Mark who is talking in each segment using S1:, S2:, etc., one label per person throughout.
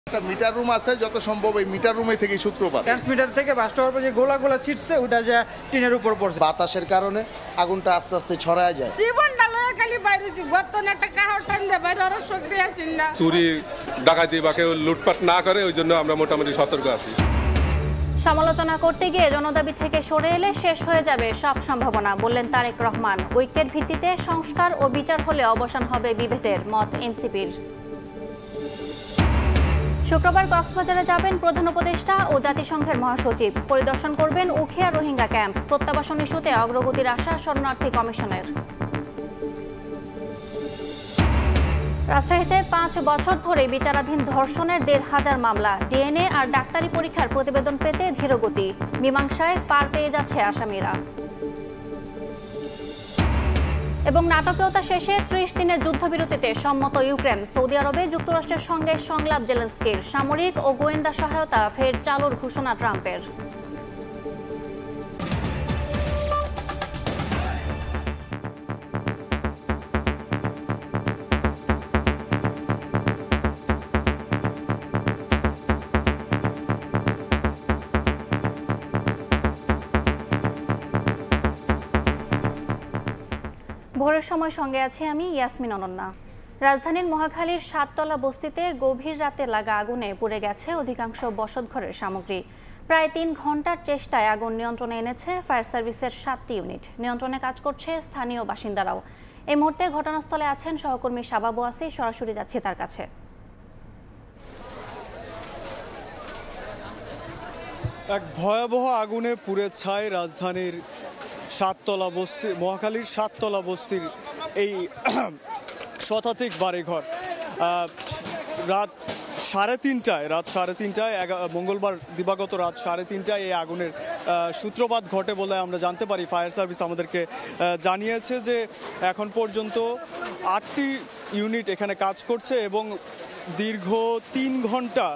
S1: একটা metre room আছে, যত সম্ভব এই মিটার রুমে থেকে সূত্রপাত।
S2: ট্রান্সমিটার থেকে বাস্ট হওয়ার পর যে গোলা ছিটছে ওটা যে টিনের উপর পড়ছে।
S3: বাতাসের কারণে আগুনটা আস্তে আস্তে ছড়ায় যায়।
S4: জীবনটা লয়ে খালি বাইরেছি, বর্তমানে একটা কাহর টান দিয়ে বাইরে আর শক্তি আছি না।
S5: চুরি ডাকাতি বা কেউ লুটপাট না করে, ওই জন্য আমরা মোটামুটি সতর্ক আছি।
S6: সমালোচনা করতে গিয়ে জনদাবি থেকে সরে এলে শেষ হয়ে যাবে সব সম্ভাবনা, বললেন তারেক রহমান। ঐক্যের ভিত্তিতে সংস্কার ও বিচার হলে অবসান হবে বিভেদের, মত এনসিপির। শুক্রবার কক্সবাজারে যাবেন প্রধান উপদেষ্টা ও জাতিসংঘের মহাসচিব। পরিদর্শন করবেন উখিয়া রোহিঙ্গা ক্যাম্প। প্রত্যাবাসন ইস্যুতে অগ্রগতির আশা শরণার্থী কমিশনের। রাজশাহীতে 5 বছর ধরে বিচারাধীন ধর্ষণের 1,500 মামলা। ডিএনএ আর ডাক্তারি পরীক্ষার প্রতিবেদন পেতে ধীরগতি। মীমাংসায় পার পেয়ে যাচ্ছে আসামিরা। এবং নাটকীয়তা শেষে 30 দিনের যুদ্ধবিরতিতে সম্মত ইউক্রেন। সৌদি আরবে যুক্তরাষ্ট্রের সঙ্গে সংলাপ জেলেনস্কির। সামরিক ও গোয়েন্দা সহায়তা ফের চালুর ঘোষণা ট্রাম্পের। ভোরের সময় সঙ্গে আছি আমি ইয়াসমিন অনন্যা। রাজধানীর মহাখালীর 7তলা বস্তিতে গভীর রাতে লাগা আগুনে পুড়ে গেছে অধিকাংশ বসতঘরের সামগ্রী। প্রায় 3 ঘন্টার চেষ্টায় আগুন নিয়ন্ত্রণে এনেছে ফায়ার সার্ভিসের 7টি ইউনিট। নিয়ন্ত্রণে কাজ করছে স্থানীয় বাসিন্দারাও। এই মুহূর্তে ঘটনাস্থলে আছেন সহকর্মী শাবাবু আসি, সরাসরি যাচ্ছি তার কাছে।
S7: এক ভয়াবহ আগুনে পুড়ে ছাই রাজধানীর 7তলা বস্তি, মহাখালীর 7তলা বস্তির এই শতাধিক বাড়িঘর। রাত 3:30টায় মঙ্গলবার দিবাগত রাত 3:30টায় এই আগুনের সূত্রপাত ঘটে বলে আমরা জানতে পারি। ফায়ার সার্ভিস আমাদেরকে জানিয়েছে যে এখন পর্যন্ত 8টি ইউনিট এখানে কাজ করছে এবং দীর্ঘ 3 ঘন্টা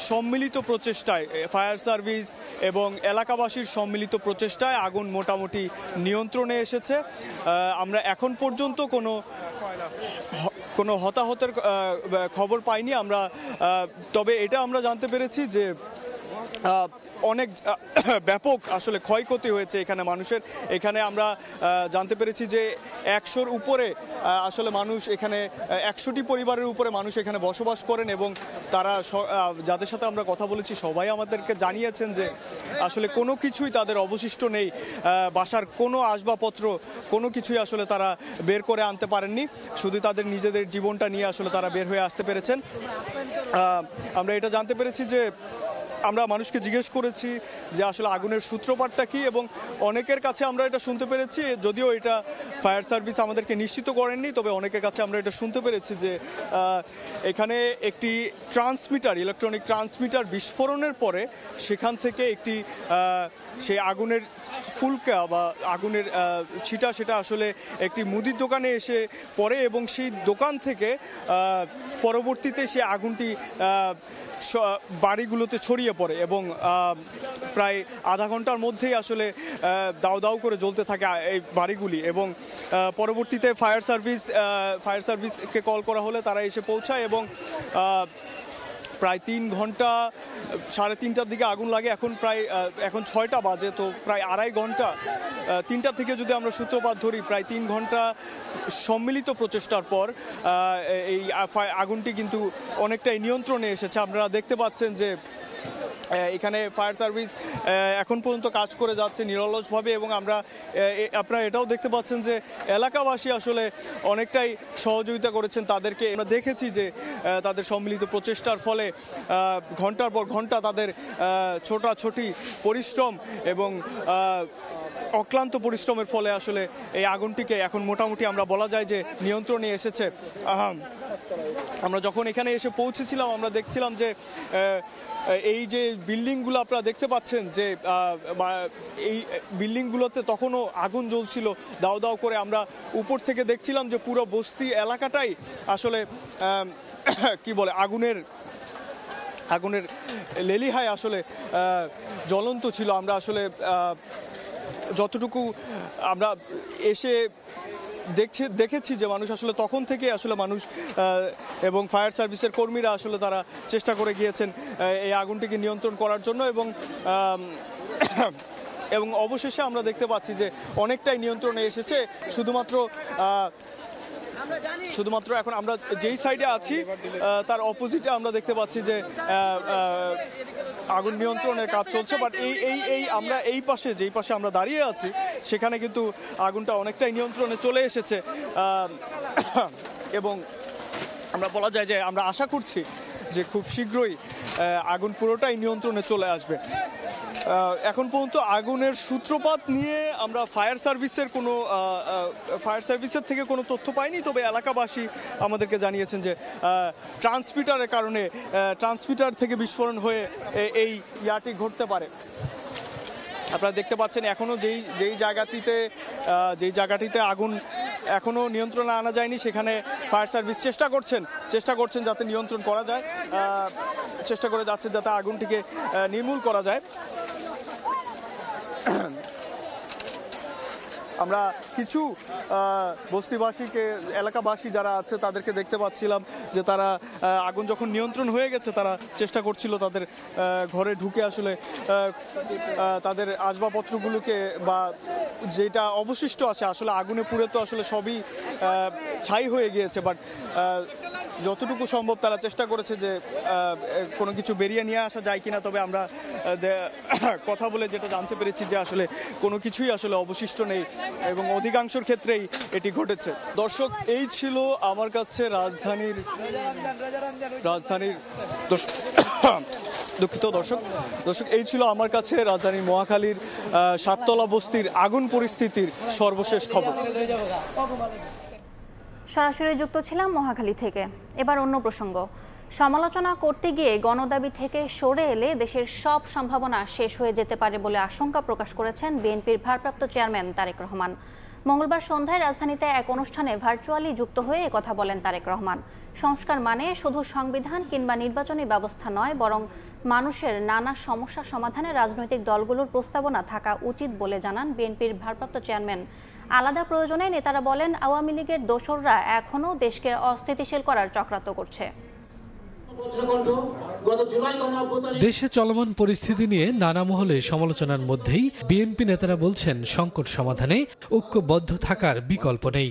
S7: সম্মিলিত প্রচেষ্টায় ফায়ার সার্ভিস এবং এলাকাবাসীর সম্মিলিত প্রচেষ্টায় আগুন মোটামুটি নিয়ন্ত্রণে এসেছে। আমরা এখন পর্যন্ত কোনো হতাহতের খবর পাইনি আমরা, তবে এটা আমরা জানতে পেরেছি যে অনেক ব্যাপক আসলে ক্ষয়ক্ষতি হয়েছে এখানে মানুষের। এখানে আমরা জানতে পেরেছি যে 100-র উপরে আসলে মানুষ এখানে, 100টি পরিবারের উপরে মানুষ এখানে বসবাস করেন এবং তারা যাদের সাথে আমরা কথা বলেছি সবাই আমাদেরকে জানিয়েছেন যে আসলে কোনো কিছুই তাদের অবশিষ্ট নেই। বাসার কোনো আসবাবপত্র কোনো কিছুই আসলে তারা বের করে আনতে পারেননি, শুধু তাদের নিজেদের জীবনটা নিয়ে আসলে তারা বের হয়ে আসতে পেরেছেন। আমরা এটা জানতে পেরেছি যে আমরা মানুষকে জিজ্ঞেস করেছি যে আসলে আগুনের সূত্রপাতটা কি, এবং অনেকের কাছে আমরা এটা শুনতে পেরেছি, যদিও এটা ফায়ার সার্ভিস আমাদেরকে নিশ্চিত করেননি, তবে অনেকের কাছে আমরা এটা শুনতে পেরেছি যে এখানে একটি ইলেকট্রনিক ট্রান্সমিটার বিস্ফোরণের পরে সেখান থেকে একটি সেই আগুনের ফুলকা বা আগুনের ছিটা সেটা আসলে একটি মুদির দোকানে এসে পড়ে এবং সেই দোকান থেকে পরবর্তীতে সেই আগুনটি বাড়িগুলোতে ছড়িয়ে পড়ে এবং প্রায় আধা ঘন্টার মধ্যেই আসলে দাউ দাউ করে জ্বলতে থাকে এই বাড়িগুলি। এবং পরবর্তীতে ফায়ার সার্ভিসকে কল করা হলে তারা এসে পৌঁছায় এবং প্রায় 3 ঘন্টা, 3:30টার দিকে আগুন লাগে। এখন 6টা বাজে, তো প্রায় 2.5 ঘন্টা, 3টা থেকে যদি আমরা সূত্রপাত ধরি, প্রায় 3 ঘন্টা সম্মিলিত প্রচেষ্টার পর এই আগুনটি কিন্তু অনেকটাই নিয়ন্ত্রণে এসেছে। আপনারা দেখতে পাচ্ছেন যে এখানে ফায়ার সার্ভিস এখন পর্যন্ত কাজ করে যাচ্ছে নিরলসভাবে এবং আপনারা এটাও দেখতে পাচ্ছেন যে এলাকাবাসী আসলে অনেকটাই সহযোগিতা করেছেন তাদেরকে। আমরা দেখেছি যে তাদের সম্মিলিত প্রচেষ্টার ফলে ঘন্টার পর ঘন্টা তাদের ছোটাছুটি পরিশ্রম এবং অক্লান্ত পরিশ্রমের ফলে আসলে এই আগুনটিকে এখন মোটামুটি আমরা বলা যায় যে নিয়ন্ত্রণে এসেছে। আমরা যখন এখানে এসে পৌঁছেছিলাম আমরা দেখছিলাম যে এই যে বিল্ডিংগুলো আপনারা দেখতে পাচ্ছেন যে এই বিল্ডিংগুলোতে তখনও আগুন জ্বলছিল দাউ দাউ করে। আমরা উপর থেকে দেখছিলাম যে পুরো বস্তি এলাকাটাই আসলে কি বলে আগুনের লেলিহায় আসলে জ্বলন্ত ছিল। আমরা আসলে যতটুকু আমরা এসে দেখেছি যে মানুষ আসলে তখন থেকে আসলে মানুষ এবং ফায়ার সার্ভিসের কর্মীরা আসলে তারা চেষ্টা করে গিয়েছেন এই আগুনটিকে নিয়ন্ত্রণ করার জন্য এবং অবশেষে আমরা দেখতে পাচ্ছি যে অনেকটাই নিয়ন্ত্রণে এসেছে। শুধুমাত্র এখন আমরা যেই সাইডে আছি তার অপোজিটে আমরা দেখতে পাচ্ছি যে আগুন নিয়ন্ত্রণের কাজ চলছে, বাট আমরা যেই পাশে আমরা দাঁড়িয়ে আছি সেখানে কিন্তু আগুনটা অনেকটাই নিয়ন্ত্রণে চলে এসেছে এবং আমরা বলা যায় যে আমরা আশা করছি যে খুব শীঘ্রই আগুন পুরোটাই নিয়ন্ত্রণে চলে আসবে। এখন পর্যন্ত আগুনের সূত্রপাত নিয়ে আমরা ফায়ার সার্ভিসের থেকে কোনো তথ্য পাইনি, তবে এলাকাবাসী আমাদেরকে জানিয়েছেন যে ট্রান্সমিটার থেকে বিস্ফোরণ হয়ে এই ইয়াটি ঘটতে পারে। আপনারা দেখতে পাচ্ছেন এখনও যেই জায়গাটিতে আগুন এখনও নিয়ন্ত্রণে আনা যায়নি, সেখানে ফায়ার সার্ভিস চেষ্টা করছেন যাতে নিয়ন্ত্রণ করা যায়, চেষ্টা করে যাচ্ছে যাতে আগুনটিকে নির্মূল করা যায়। আমরা কিছু এলাকাবাসী যারা আছে তাদেরকে দেখতে পাচ্ছিলাম যে তারা আগুন যখন নিয়ন্ত্রণ হয়ে গেছে তারা চেষ্টা করছিল তাদের ঘরে ঢুকে আসলে তাদের আসবাবপত্রগুলোকে বা যেটা অবশিষ্ট আছে, আসলে আগুনে পুড়ে তো আসলে সবই ছাই হয়ে গিয়েছে, বাট যতটুকু সম্ভব তারা চেষ্টা করেছে যে কোনো কিছু বেরিয়ে নিয়ে আসা যায় কিনা। তবে আমরা কথা বলে যেটা জানতে পেরেছি যে আসলে কোনো কিছুই আসলে অবশিষ্ট নেই এবং অধিকাংশের ক্ষেত্রেই এটি ঘটেছে। দর্শক, এই ছিল আমার কাছে রাজধানীর দুঃখিত দর্শক এই ছিল আমার কাছে রাজধানীর মহাখালীর 7 তলা বস্তির আগুন পরিস্থিতির সর্বশেষ খবর।
S6: সরাসরি যুক্ত ছিলাম মহাখালী থেকে। এবার অন্য প্রসঙ্গ। সমালোচনা করতে গিয়ে গণদাবি থেকে সরে এলে দেশের সব সম্ভাবনা শেষ হয়ে যেতে পারে বলে আশঙ্কা প্রকাশ করেছেন বিএনপির ভারপ্রাপ্ত চেয়ারম্যান তারেক রহমান। মঙ্গলবার সন্ধ্যায় রাজধানীতে এক অনুষ্ঠানে ভার্চুয়ালি যুক্ত হয়ে কথা বলেন তারেক রহমান। সংস্কার মানে শুধু সংবিধান কিংবা নির্বাচনী ব্যবস্থা নয়, বরং মানুষের নানা সমস্যা সমাধানে রাজনৈতিক দলগুলোর প্রস্তাবনা থাকা উচিত বলে জানান বিএনপির ভারপ্রাপ্ত চেয়ারম্যান। আলাদা প্রয়োজনে নেতারা বলেন, আওয়ামী লীগের দোসররা এখনও দেশকে অস্থিতিশীল করার চক্রান্ত করছে।
S8: দেশে চলমান পরিস্থিতি নিয়ে নানা মহলে সমালোচনার মধ্যেই বিএনপি নেতারা বলছেন সংকট সমাধানে ঐক্যবদ্ধ থাকার বিকল্প নেই।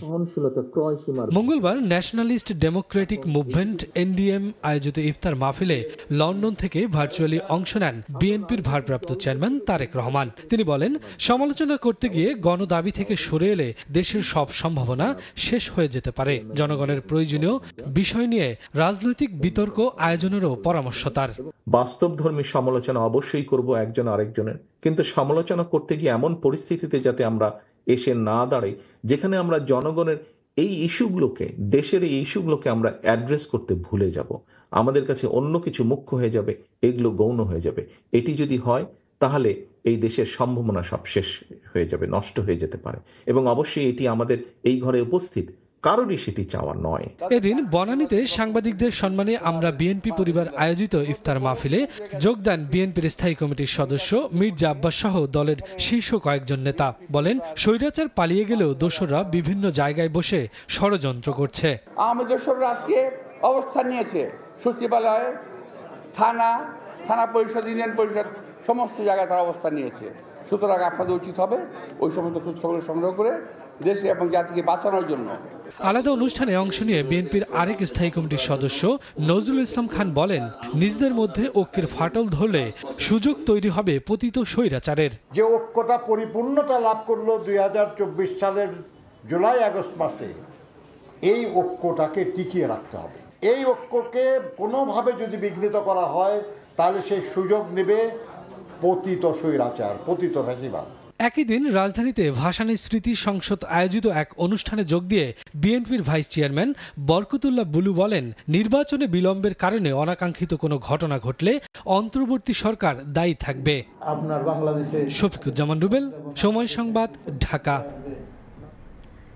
S8: মঙ্গলবার ন্যাশনালিস্ট ডেমোক্রেটিক মুভমেন্ট এনডিএম আয়োজিত ইফতার মাহফিলে লন্ডন থেকে ভার্চুয়ালি অংশ নেন বিএনপির ভারপ্রাপ্ত চেয়ারম্যান তারেক রহমান। তিনি বলেন, সমালোচনা করতে গিয়ে গণদাবি থেকে সরে এলে দেশের সব সম্ভাবনা শেষ হয়ে যেতে পারে। জনগণের প্রয়োজনীয় বিষয় নিয়ে রাজনৈতিক বিতর্ক আয়োজনেরও পরামর্শ তার।
S9: বাস্তবধর্মী সমালোচনা অবশ্যই করব একজন আরেকজনের, কিন্তু সমালোচনা করতে গিয়ে এমন পরিস্থিতিতে যাতে আমরা এসে না দাঁড়াই যেখানে আমরা জনগণের এই ইস্যুগুলোকে, দেশের এই ইস্যুগুলোকে আমরা অ্যাড্রেস করতে ভুলে যাব, আমাদের কাছে অন্য কিছু মুখ্য হয়ে যাবে, এগুলো গৌণ হয়ে যাবে। এটি যদি হয় তাহলে এই দেশের সম্ভাবনা সব শেষ হয়ে যাবে, নষ্ট হয়ে যেতে পারে। এবং অবশ্যই এটি আমাদের এই ঘরে উপস্থিত কারোরই সেটি চাওয়া নয়।
S8: এদিন বনানীতে সাংবাদিকদের সম্মানে আমরা বিএনপি পরিবার আয়োজিত ইফতার মাহফিলে যোগ দেন বিএনপির স্থায়ী কমিটির সদস্য মির্জা আব্বাস সহ দলের শীর্ষ কয়েকজন নেতা। বলেন, স্বৈরাচার পালিয়ে গেলেও দোসররা বিভিন্ন জায়গায় বসে ষড়যন্ত্র করছে।
S10: আওয়ামী দোসররা আজকে অবস্থান নিয়েছে সচিবালয়, থানা পরিষদ, ইউনিয়ন পরিষদ, সমস্ত জায়গায় তারা অবস্থান নিয়েছে। সুতরাং আপনাদের উচিত হবে ওই সমস্ত খোঁজখবর সংগ্রহ করে দেশে এবং জাতিকে বাঁচানোর জন্য।
S8: আলাদা অনুষ্ঠানে অংশ নিয়ে বিএনপির আরেক স্থায়ী কমিটির সদস্য নজরুল ইসলাম খান বলেন, নিজেদের মধ্যে ঐক্যের ফাটল ধরলে সুযোগ তৈরি হবে পতিত স্বৈরাচারের।
S11: যে ঐক্যটা পরিপূর্ণতা লাভ করলো 2024 সালের জুলাই আগস্ট মাসে, এই ঐক্যটাকে টিকিয়ে রাখতে হবে। এই ঐক্যকে কোনোভাবে যদি বিঘ্নিত করা হয় তাহলে সেই সুযোগ নেবে পতিত স্বৈরাচার, পতিত ফ্যাসিবাদ।
S8: একই দিন রাজধানীতে ভাসানী স্মৃতি সংসদ আয়োজিত এক অনুষ্ঠানে যোগ দিয়ে বিএনপির ভাইস চেয়ারম্যান বরকতুল্লাহ বুলু বলেন, নির্বাচনে বিলম্বের কারণে অনাকাঙ্ক্ষিত কোনো ঘটনা ঘটলে অন্তর্বর্তী সরকার দায়ী থাকবে।
S11: আপনার বাংলাদেশে
S8: শফিকুজ্জামান রুবেল, সময় সংবাদ, ঢাকা।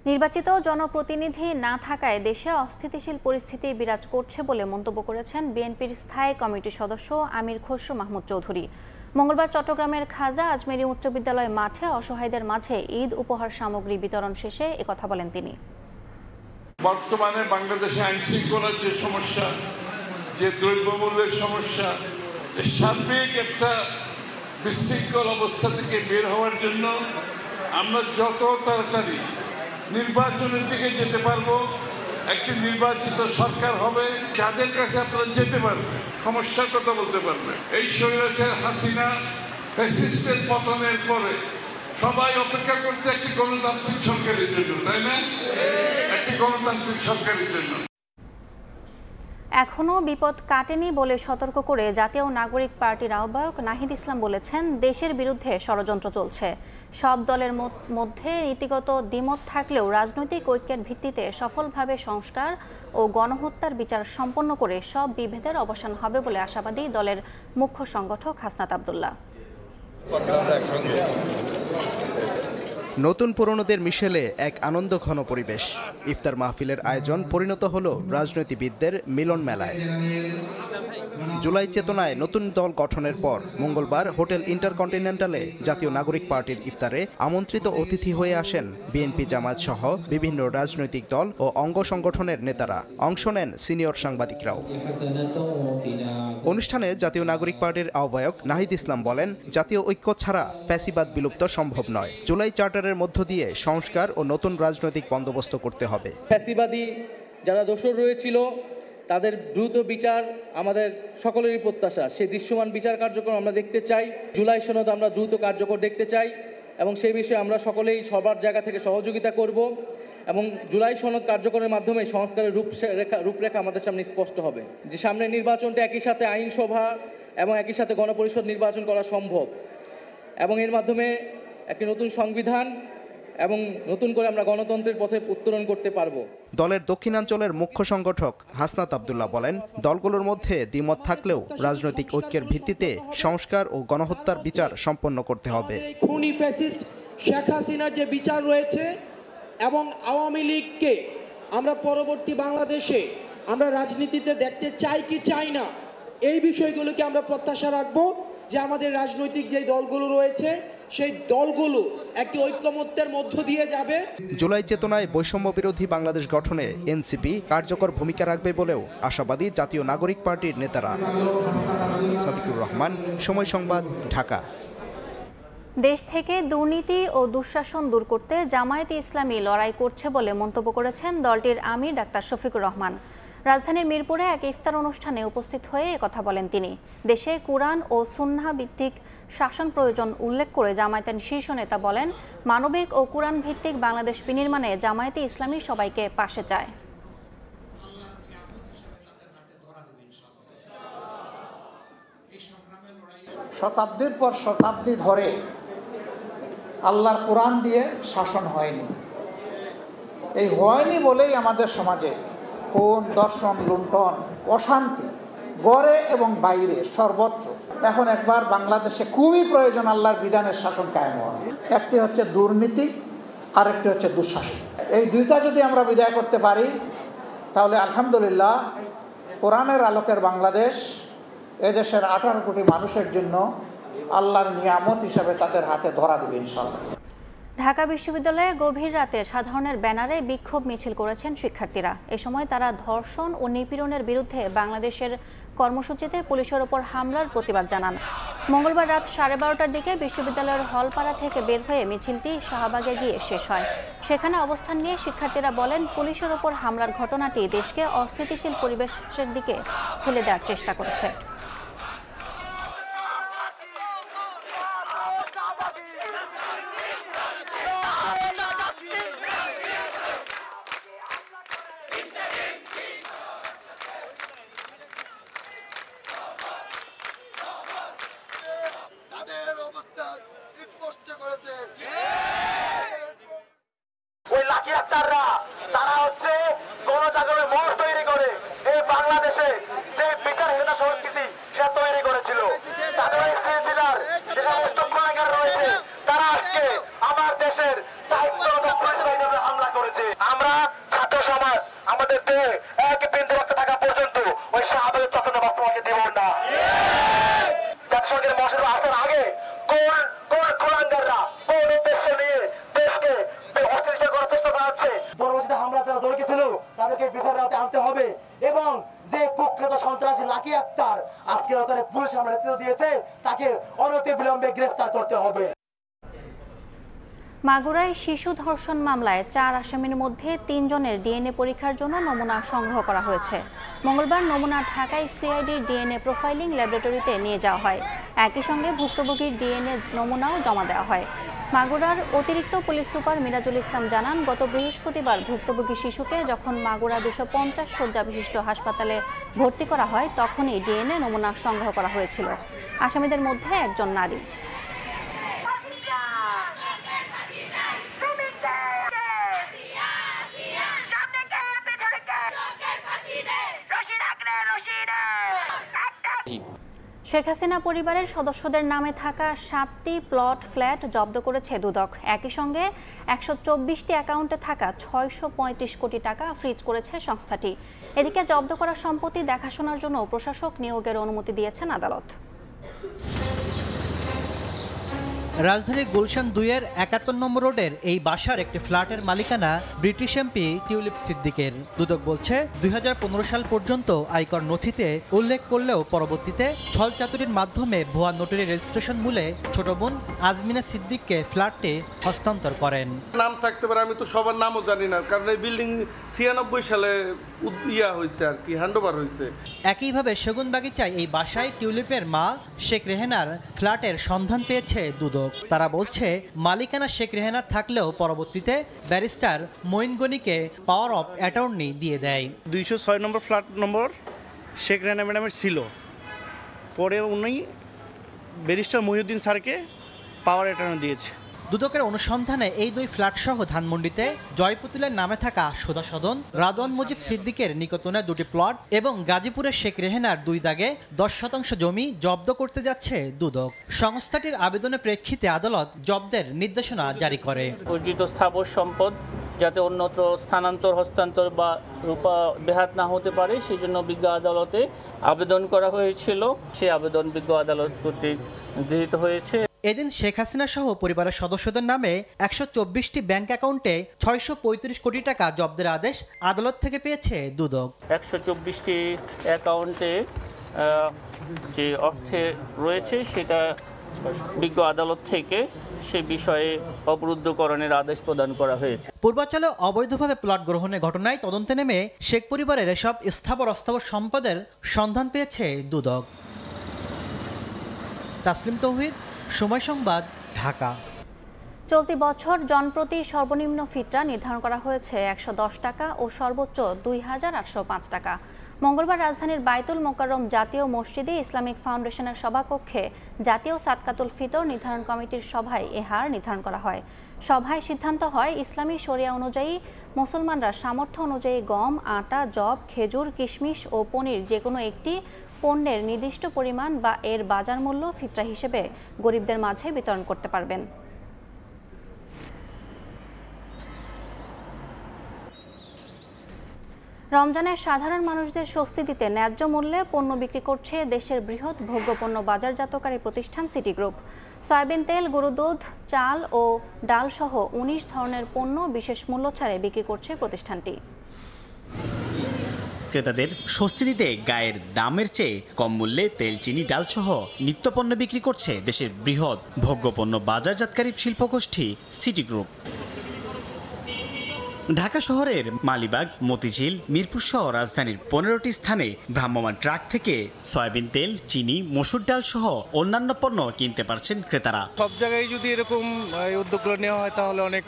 S6: নির্বাচিত জনপ্রতিনিধি না থাকায় দেশে অস্থিতিশীল পরিস্থিতি বিরাজ করছে বলে মন্তব্য করেছেন বিএনপির স্থায়ী কমিটির সদস্য আমির খসরু মাহমুদ চৌধুরী। মঙ্গলবার চট্টগ্রামের খাজা আজমেরী উচ্চ বিদ্যালয় মাঠে অসহায়দের মাঝে ঈদ উপহার সামগ্রী বিতরণ শেষে একথা বলেন তিনি।
S12: বর্তমানে বাংলাদেশে আইন শৃঙ্খলার যে সমস্যা, যে দ্রব্যমূল্যের সমস্যা, সার্বিক একটা বিশৃঙ্খল অবস্থা থেকে বের হওয়ার জন্য আমরা যত তাড়াতাড়ি নির্বাচনের দিকে যেতে পারবো, একটি নির্বাচিত সরকার হবে যাদের কাছে আপনারা যেতে পারবেন, সমস্যার কথা বলতে পারবেন। এই স্বৈরাচার হাসিনা ফ্যাসিস্টের পতনের পরে সবাই অপেক্ষা করছে একটি গণতান্ত্রিক সরকারের জন্য, তাই না? একটি গণতান্ত্রিক সরকারের জন্য।
S6: এখনও বিপদ কাটেনি বলে সতর্ক করে জাতীয় নাগরিক পার্টির আহ্বায়ক নাহিদ ইসলাম বলেছেন, দেশের বিরুদ্ধে ষড়যন্ত্র চলছে। সব দলের মধ্যে নীতিগত দ্বিমত থাকলেও রাজনৈতিক ঐক্যের ভিত্তিতে সফলভাবে সংস্কার ও গণহত্যার বিচার সম্পন্ন করে সব বিভেদের অবসান হবে বলে আশাবাদী দলের মুখ্য সংগঠক হাসনাত আব্দুল্লাহ।
S13: নতুন পুরনোদের মিশেলে এক আনন্দ ঘন পরিবেশ। ইফতার মাহফিলের আয়োজন পরিণত হলো রাজনীতিবিদদের মিলন মেলায়। জুলাই চেতনায় নতুন দল গঠনের পর মঙ্গলবার হোটেল ইন্টারকন্টিনেন্টালে জাতীয় নাগরিক পার্টির ইফতারে আমন্ত্রিত অতিথি হয়ে আসেন বিএনপি, জামায়াত সহ বিভিন্ন রাজনৈতিক দল ও অঙ্গ সংগঠনের নেতারা। অংশ নেন সিনিয়র সাংবাদিকরাও। অনুষ্ঠানে জাতীয় নাগরিক পার্টির আহ্বায়ক নাহিদ ইসলাম বলেন, জাতীয় ঐক্য ছাড়া ফ্যাসিবাদ বিলুপ্ত সম্ভব নয়। জুলাই চার্টারের মধ্য দিয়ে সংস্কার ও নতুন রাজনৈতিক বন্দোবস্ত করতে হবে।
S14: ফ্যাসিবাদী যারা দোষর রয়েছিল তাদের দ্রুত বিচার আমাদের সকলেরই প্রত্যাশা। সেই দৃশ্যমান বিচার কার্যক্রম আমরা দেখতে চাই। জুলাই সনদ আমরা দ্রুত কার্যকর দেখতে চাই এবং সেই বিষয়ে আমরা সকলেই সবার জায়গা থেকে সহযোগিতা করব এবং জুলাই সনদ কার্যকরের মাধ্যমে সংস্কারের রূপরেখা আমাদের সামনে স্পষ্ট হবে। যে সামনে নির্বাচনটা একই সাথে আইনসভা এবং একই সাথে গণপরিষদ নির্বাচন করা সম্ভব এবং এর মাধ্যমে একটি নতুন সংবিধান এবং নতুন করে আমরা গণতন্ত্রের পথে উত্তরণ করতে পারব।
S13: দলের দক্ষিণাঞ্চলের মুখ্য সংগঠক হাসনাত আব্দুল্লাহ বলেন, দলগুলোর মধ্যে দ্বিমত থাকলেও রাজনৈতিক ঐক্যের ভিত্তিতে সংস্কার ও গণহত্যার বিচার সম্পন্ন করতে হবে।
S15: খুনি ফ্যাসিস্ট শেখ হাসিনার যে বিচার রয়েছে এবং আওয়ামী লীগকে আমরা পরবর্তী বাংলাদেশে আমরা রাজনীতিতে দেখতে চাই কি চাই না, এই বিষয়গুলোকে আমরা প্রত্যাশা রাখবো যে আমাদের রাজনৈতিক যে দলগুলো রয়েছে সেই দলগুলো একটি ঐক্যমত্যের মধ্য দিয়ে যাবে।
S13: জুলাই চেতনায় বৈষম্য বিরোধী বাংলাদেশ গঠনে এনসিপি কার্যকর ভূমিকা রাখবে বলেও আশাবাদী জাতীয় নাগরিক পার্টির নেতারা। সাদিকুর রহমান, সময় সংবাদ, ঢাকা।
S6: দেশ থেকে দুর্নীতি ও দুঃশাসন দূর করতে জামায়াতে ইসলামী লড়াই করছে বলে মন্তব্য করেছেন দলটির আমির ডাক্তার শফিকুর রহমান। রাজধানীর মিরপুরে এক ইফতার অনুষ্ঠানে উপস্থিত হয়ে একথা বলেন তিনি। দেশে কুরআন ও সুন্নাহ ভিত্তিক শাসন প্রয়োজন উল্লেখ করে জামায়াতের শীর্ষ নেতা বলেন, মানবিক ও কুরআন ভিত্তিক বাংলাদেশ বিনির্মাণে জামায়াতে ইসলামী সবাইকে পাশে চায়।
S16: শতাব্দীর পর শতাব্দী ধরে আল্লাহর কোরআন দিয়ে শাসন হয়নি। এই হয়নি বলেই আমাদের সমাজে খুন, দর্শন, লুণ্ঠন, অশান্তি গড়ে এবং বাইরে সর্বত্র। এখন একবার বাংলাদেশে খুবই প্রয়োজন আল্লাহর বিধানের শাসন কায়েম হওয়া। একটি হচ্ছে দুর্নীতি, আরেকটি হচ্ছে দুঃশাসন। এই দুইটা যদি আমরা বিদায় করতে পারি তাহলে আলহামদুলিল্লাহ কোরআনের আলোকের বাংলাদেশ এদেশের 18 কোটি মানুষের জন্য আল্লাহর নিয়ামত হিসাবে তাদের হাতে ধরা দেবে ইনশাআল্লাহ।
S6: ঢাকা বিশ্ববিদ্যালয়ে গভীর রাতে সাধারণের ব্যানারে বিক্ষোভ মিছিল করেছেন শিক্ষার্থীরা। এ সময় তারা ধর্ষণ ও নিপীড়নের বিরুদ্ধে বাংলাদেশের কর্মসূচিতে পুলিশের ওপর হামলার প্রতিবাদ জানান। মঙ্গলবার রাত 12:30টার দিকে বিশ্ববিদ্যালয়ের হলপাড়া থেকে বের হয়ে মিছিলটি শাহবাগে গিয়ে শেষ হয়। সেখানে অবস্থান নিয়ে শিক্ষার্থীরা বলেন, পুলিশের ওপর হামলার ঘটনাটি দেশকে অস্থিতিশীল পরিবেশের দিকে ঠেলে দেওয়ার চেষ্টা করেছে।
S17: ওই লাকি ডাক্তাররা তারা হচ্ছে গণজাগরণের মঞ্চ তৈরি করে এই বাংলাদেশে যে বিচারহীনতা সংস্কৃতি সেটা তৈরি করেছিল। তাদের স্থিতিদার যে সমস্ত গুণাগার রয়েছে তারা আজকে আমার দেশের দায়িত্বরত পুলিশের হিসেবে হামলা করেছে। আমরা ছাত্র সমাজ আমাদের দেহে এক বিন্দু রক্ত থাকা পর্যন্ত ওই শাহবাগের চক্র বাস্তবাকে দেব না। জাতিসংঘের মহাসচিব আসার আগে কোন গুণাগাররা কোন উদ্দেশ্য নিয়ে দেশকে অস্থিতিশীল করার চেষ্টা করা হচ্ছে পরবর্তীতে হামলা যারা জড়িত ছিল তাদেরকে বিচারের আওতায় আনতে হবে এবং যে কুখ্যাত সন্ত্রাসী লাকি আক্তার আজকে ওখানে পুলিশ আমরা নেতৃত্ব দিয়েছে তাকে অনতিবিলম্বে গ্রেফতার করতে হবে।
S6: মাগুরায় শিশু ধর্ষণ মামলায় 4 আসামির মধ্যে 3 জনের ডিএনএ পরীক্ষার জন্য নমুনা সংগ্রহ করা হয়েছে। মঙ্গলবার নমুনা ঢাকায় সিআইডির ডিএনএ প্রোফাইলিং ল্যাবরেটরিতে নিয়ে যাওয়া হয়। একই সঙ্গে ভুক্তভোগীর ডিএনএ নমুনাও জমা দেওয়া হয়। মাগুরার অতিরিক্ত পুলিশ সুপার মিরাজুল ইসলাম জানান, গত বৃহস্পতিবার ভুক্তভোগী শিশুকে যখন মাগুরা 250 শয্যা বিশিষ্ট হাসপাতালে ভর্তি করা হয় তখনই ডিএনএ নমুনা সংগ্রহ করা হয়েছিল। আসামিদের মধ্যে একজন নারী। শেখ হাসিনা পরিবারের সদস্যদের নামে থাকা 7টি প্লট ফ্ল্যাট জব্দ করেছে দুদক। একই সঙ্গে 124টি অ্যাকাউন্টে থাকা 635 কোটি টাকা ফ্রিজ করেছে সংস্থাটি। এদিকে জব্দ করা সম্পত্তি দেখাশোনার জন্য প্রশাসক নিয়োগের অনুমতি দিয়েছেন আদালত।
S18: রাজধানীর গুলশান 2-এর 71 নম্বর রোডের এই বাসার একটি ফ্ল্যাটের মালিকানা ব্রিটিশ এমপি টিউলিপ সিদ্দিকের। দুদক বলছে 2015 সাল পর্যন্ত আয়কর নথিতে উল্লেখ করলেও পরবর্তীতে ছলচাতুরির মাধ্যমে ভুয়া নোটারি রেজিস্ট্রেশন মূলে ছোট বোন আজমিনা সিদ্দিককে ফ্ল্যাটটি হস্তান্তর করেন।
S19: নাম থাকতে পারে, আমি তো সবার নামও জানি না, কারণ এই বিল্ডিং 96 সালে হয়েছে আর কি, হ্যান্ডওভার হয়েছে।
S18: একইভাবে সেগুনবাগিচায় এই বাসায় টিউলিপের মা শেখ রেহেনার ফ্ল্যাটের সন্ধান পেয়েছে দুদক। তারা বলছে মালিকানা শেখ রেহেনার থাকলেও পরবর্তীতে ব্যারিস্টার মঈন গনিকে পাওয়ার অফ অ্যাটর্নি দিয়ে দেয়।
S20: 206 number flat number Sheikh Rehana ম্যাডামের ছিল, পরে উনি ব্যারিস্টার মহিউদ্দিন স্যারকে পাওয়ার অ্যাটর্নি দিয়েছে।
S18: দুদকের অনুসন্ধানে এই 2 ফ্ল্যাট সহ ধানমন্ডিতে জয়পুতুলের নামে থাকা সুধা সদন, রাদওয়ান মুজিব সিদ্দিকের নিকটনে 2টি প্লট এবং গাজীপুরের শেখ রেহেনার 2 দাগে 10% জমি জব্দ করতে যাচ্ছে দুদক। সংস্থাটির আবেদনের প্রেক্ষিতে আদালত জব্দের নির্দেশনা জারি করে।
S21: অর্জিত স্থাবর সম্পদ যাতে অন্যত্র স্থানান্তর, হস্তান্তর বা রূপা বেহাত না হতে পারে সেই জন্য বিজ্ঞ আদালতে আবেদন করা হয়েছিল। সেই আবেদন বিজ্ঞ আদালত কর্তৃক গৃহীত হয়েছে।
S18: এদিন শেখ হাসিনা সহ পরিবারের সদস্যদের নামে 124টি ব্যাংক অ্যাকাউন্টে 635 কোটি টাকা জব্দের আদেশ আদালত থেকে পেয়েছে দুদক।
S21: 124টি অ্যাকাউন্টে যে অর্থে রয়েছে সেটা বিজ্ঞ আদালত থেকে সে বিষয়ে অবরুদ্ধকরণের আদেশ প্রদান করা হয়েছে।
S18: পূর্বাঞ্চলে অবৈধভাবে প্লট গ্রহণের ঘটনায় তদন্তে নেমে শেখ পরিবারের এসব স্থাবর অস্থাবর সম্পদের সন্ধান পেয়েছে দুদক। তাসলিম তৌহিদ, সময় সংবাদ, ঢাকা।
S6: চলতি বছর জনপ্রতি সর্বনিম্ন ফিতরা নির্ধারণ করা হয়েছে 110 টাকা ও সর্বোচ্চ 2805 টাকা। মঙ্গলবার রাজধানীর বায়তুল মোকাররম জাতীয় মসজিদে ইসলামিক ফাউন্ডেশনের সভাকক্ষে জাতীয় সাদকাতুল ফিতর নির্ধারণ কমিটির সভায় এ হার নির্ধারণ করা হয়। সভায় সিদ্ধান্ত হয় ইসলামী শরিয়া অনুযায়ী মুসলমানরা সামর্থ্য অনুযায়ী গম, আটা, যব, খেজুর, কিশমিশ ও পনির যে কোনো একটি পণ্যের নির্দিষ্ট পরিমাণ বা এর বাজার মূল্য ফিতরা হিসেবে গরিবদের মাঝে বিতরণ করতে পারবেন। রমজানে সাধারণ মানুষদের স্বস্তি দিতে ন্যায্য মূল্যে পণ্য বিক্রি করছে দেশের বৃহৎ ভোগ্যপণ্য বাজারজাতকারী প্রতিষ্ঠান সিটি গ্রুপ। সয়াবিন তেল, গরু দুধ, চাল ও ডাল সহ 19 ধরনের পণ্য বিশেষ মূল্য ছাড়ে বিক্রি করছে প্রতিষ্ঠানটি।
S22: ক্রেতাদের স্বস্তি দিতে গায়ের দামের চেয়ে কম মূল্যে তেল, চিনি, ডাল সহ নিত্যপণ্য বিক্রি করছে দেশের বৃহৎ ভোগ্যপণ্য বাজারজাতকারী শিল্পগোষ্ঠী সিটি গ্রুপ। ঢাকা শহরের মালিবাগ, মতিঝিল, মিরপুর সহ রাজধানীর 15টি স্থানে ভ্রাম্যমাণ ট্রাক থেকে সয়াবিন তেল, চিনি, মসুর ডাল সহ অন্যান্য পণ্য কিনতে পারছেন ক্রেতারা।
S23: সব জায়গায় যদি এরকম উদ্যোগগুলো নেওয়া হয় তাহলে অনেক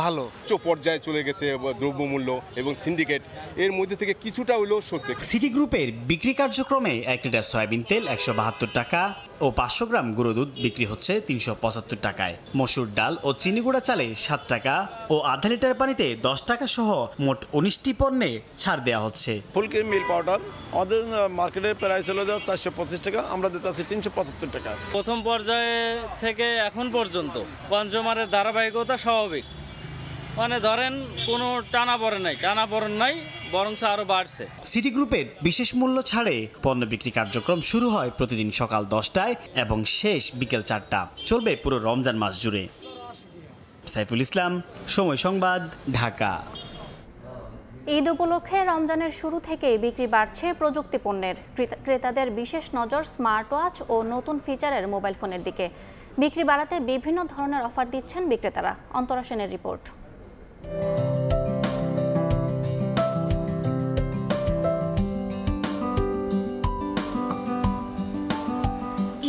S23: ভালো।
S5: উচ্চ পর্যায়ে চলে গেছে দ্রব্যমূল্য এবং সিন্ডিকেট, এর মধ্যে থেকে কিছুটা হলেও স্বস্তি।
S22: সিটি গ্রুপের বিক্রি কার্যক্রমে 1 লিটার সয়াবিন তেল 172 টাকা ও 500 গ্রাম গুঁড়ো দুধ বিক্রি হচ্ছে 375 টাকায়। মসুর ডাল ও চিনি গুঁড়া চালে 7 টাকা ও আধা লিটার পানিতে 10 টাকা সহ মোট 19টি পণ্যে ছাড় দেওয়া হচ্ছে।
S23: ফুল ক্রিম মিল্ক পাউডার আমাদের মার্কেটের প্রাইস হলো 425 টাকা, আমরা দিতেছি 375 টাকা।
S24: প্রথম পর্যায়ে থেকে এখন পর্যন্ত কনজিউমারের ধারাবাহিকতা স্বাভাবিক, মানে ধরেন কোনো টানাপড়েন নাই, বরং আরো বাড়ছে।
S22: সিটি গ্রুপের বিশেষ মূল্য ছাড়ে পণ্য বিক্রি কার্যক্রম শুরু হয় প্রতিদিন সকাল 10টায় এবং শেষ বিকেল 4টা, চলবে পুরো রমজান মাস জুড়ে। সাইফুল ইসলাম, সময় সংবাদ, ঢাকা।
S6: ঈদ উপলক্ষে রমজানের শুরু থেকেই বিক্রি বাড়ছে প্রযুক্তি পণ্যের। ক্রেতাদের বিশেষ নজর স্মার্ট ওয়াচ ও নতুন ফিচারের মোবাইল ফোনের দিকে। বিক্রি বাড়াতে বিভিন্ন ধরনের অফার দিচ্ছেন বিক্রেতারা। অন্তরা সেনের রিপোর্ট।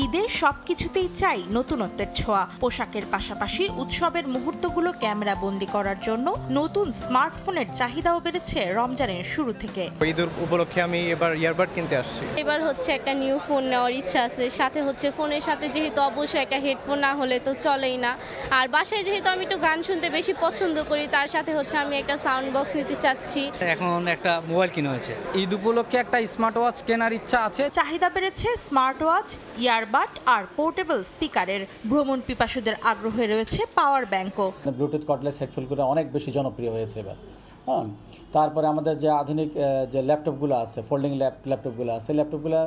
S1: ঈদের সবকিছুতেই চাই নতুনত্বের ছোঁয়া। পোশাকের পাশাপাশি উৎসবের মুহূর্তগুলো ক্যামেরা বন্দি করার জন্য নতুন স্মার্টফোনের চাহিদাও বেড়েছে রমজানের শুরু থেকে।
S2: ঈদের উপলক্ষে আমি এবার ইয়ারবাড কিনতে আসছি।
S3: এবার হচ্ছে একটা নিউ ফোন নেওয়ার ইচ্ছা আছে, সাথে হচ্ছে ফোনের সাথে যেহেতু অবশ্যই একটা হেডফোন না হলে তো চলেই না। আর বাসায় যেহেতু আমি একটু গান শুনতে বেশি পছন্দ করি, তার সাথে হচ্ছে আমি একটা সাউন্ড বক্স নিতে চাচ্ছি।
S4: এখন একটা মোবাইল কিনা হয়েছে, ঈদ উপলক্ষে একটা স্মার্ট ওয়াচ কেনার ইচ্ছা আছে।
S1: চাহিদা বেড়েছে স্মার্ট ওয়াচ, ইয়ারবাড আর পোর্টেবল স্পিকারের। ভ্রমণ পিপাসুদের আগ্রহে রয়েছে পাওয়ার ব্যাংকও।
S25: ব্লুটুথ কর্ডলেস হেডফোনগুলো অনেক বেশি জনপ্রিয় হয়েছে এবার। হ্যাঁ, তারপরে আমাদের যে আধুনিক যে ল্যাপটপগুলো আছে, ফোল্ডিং ল্যাপটপগুলো আছে, ল্যাপটপগুলো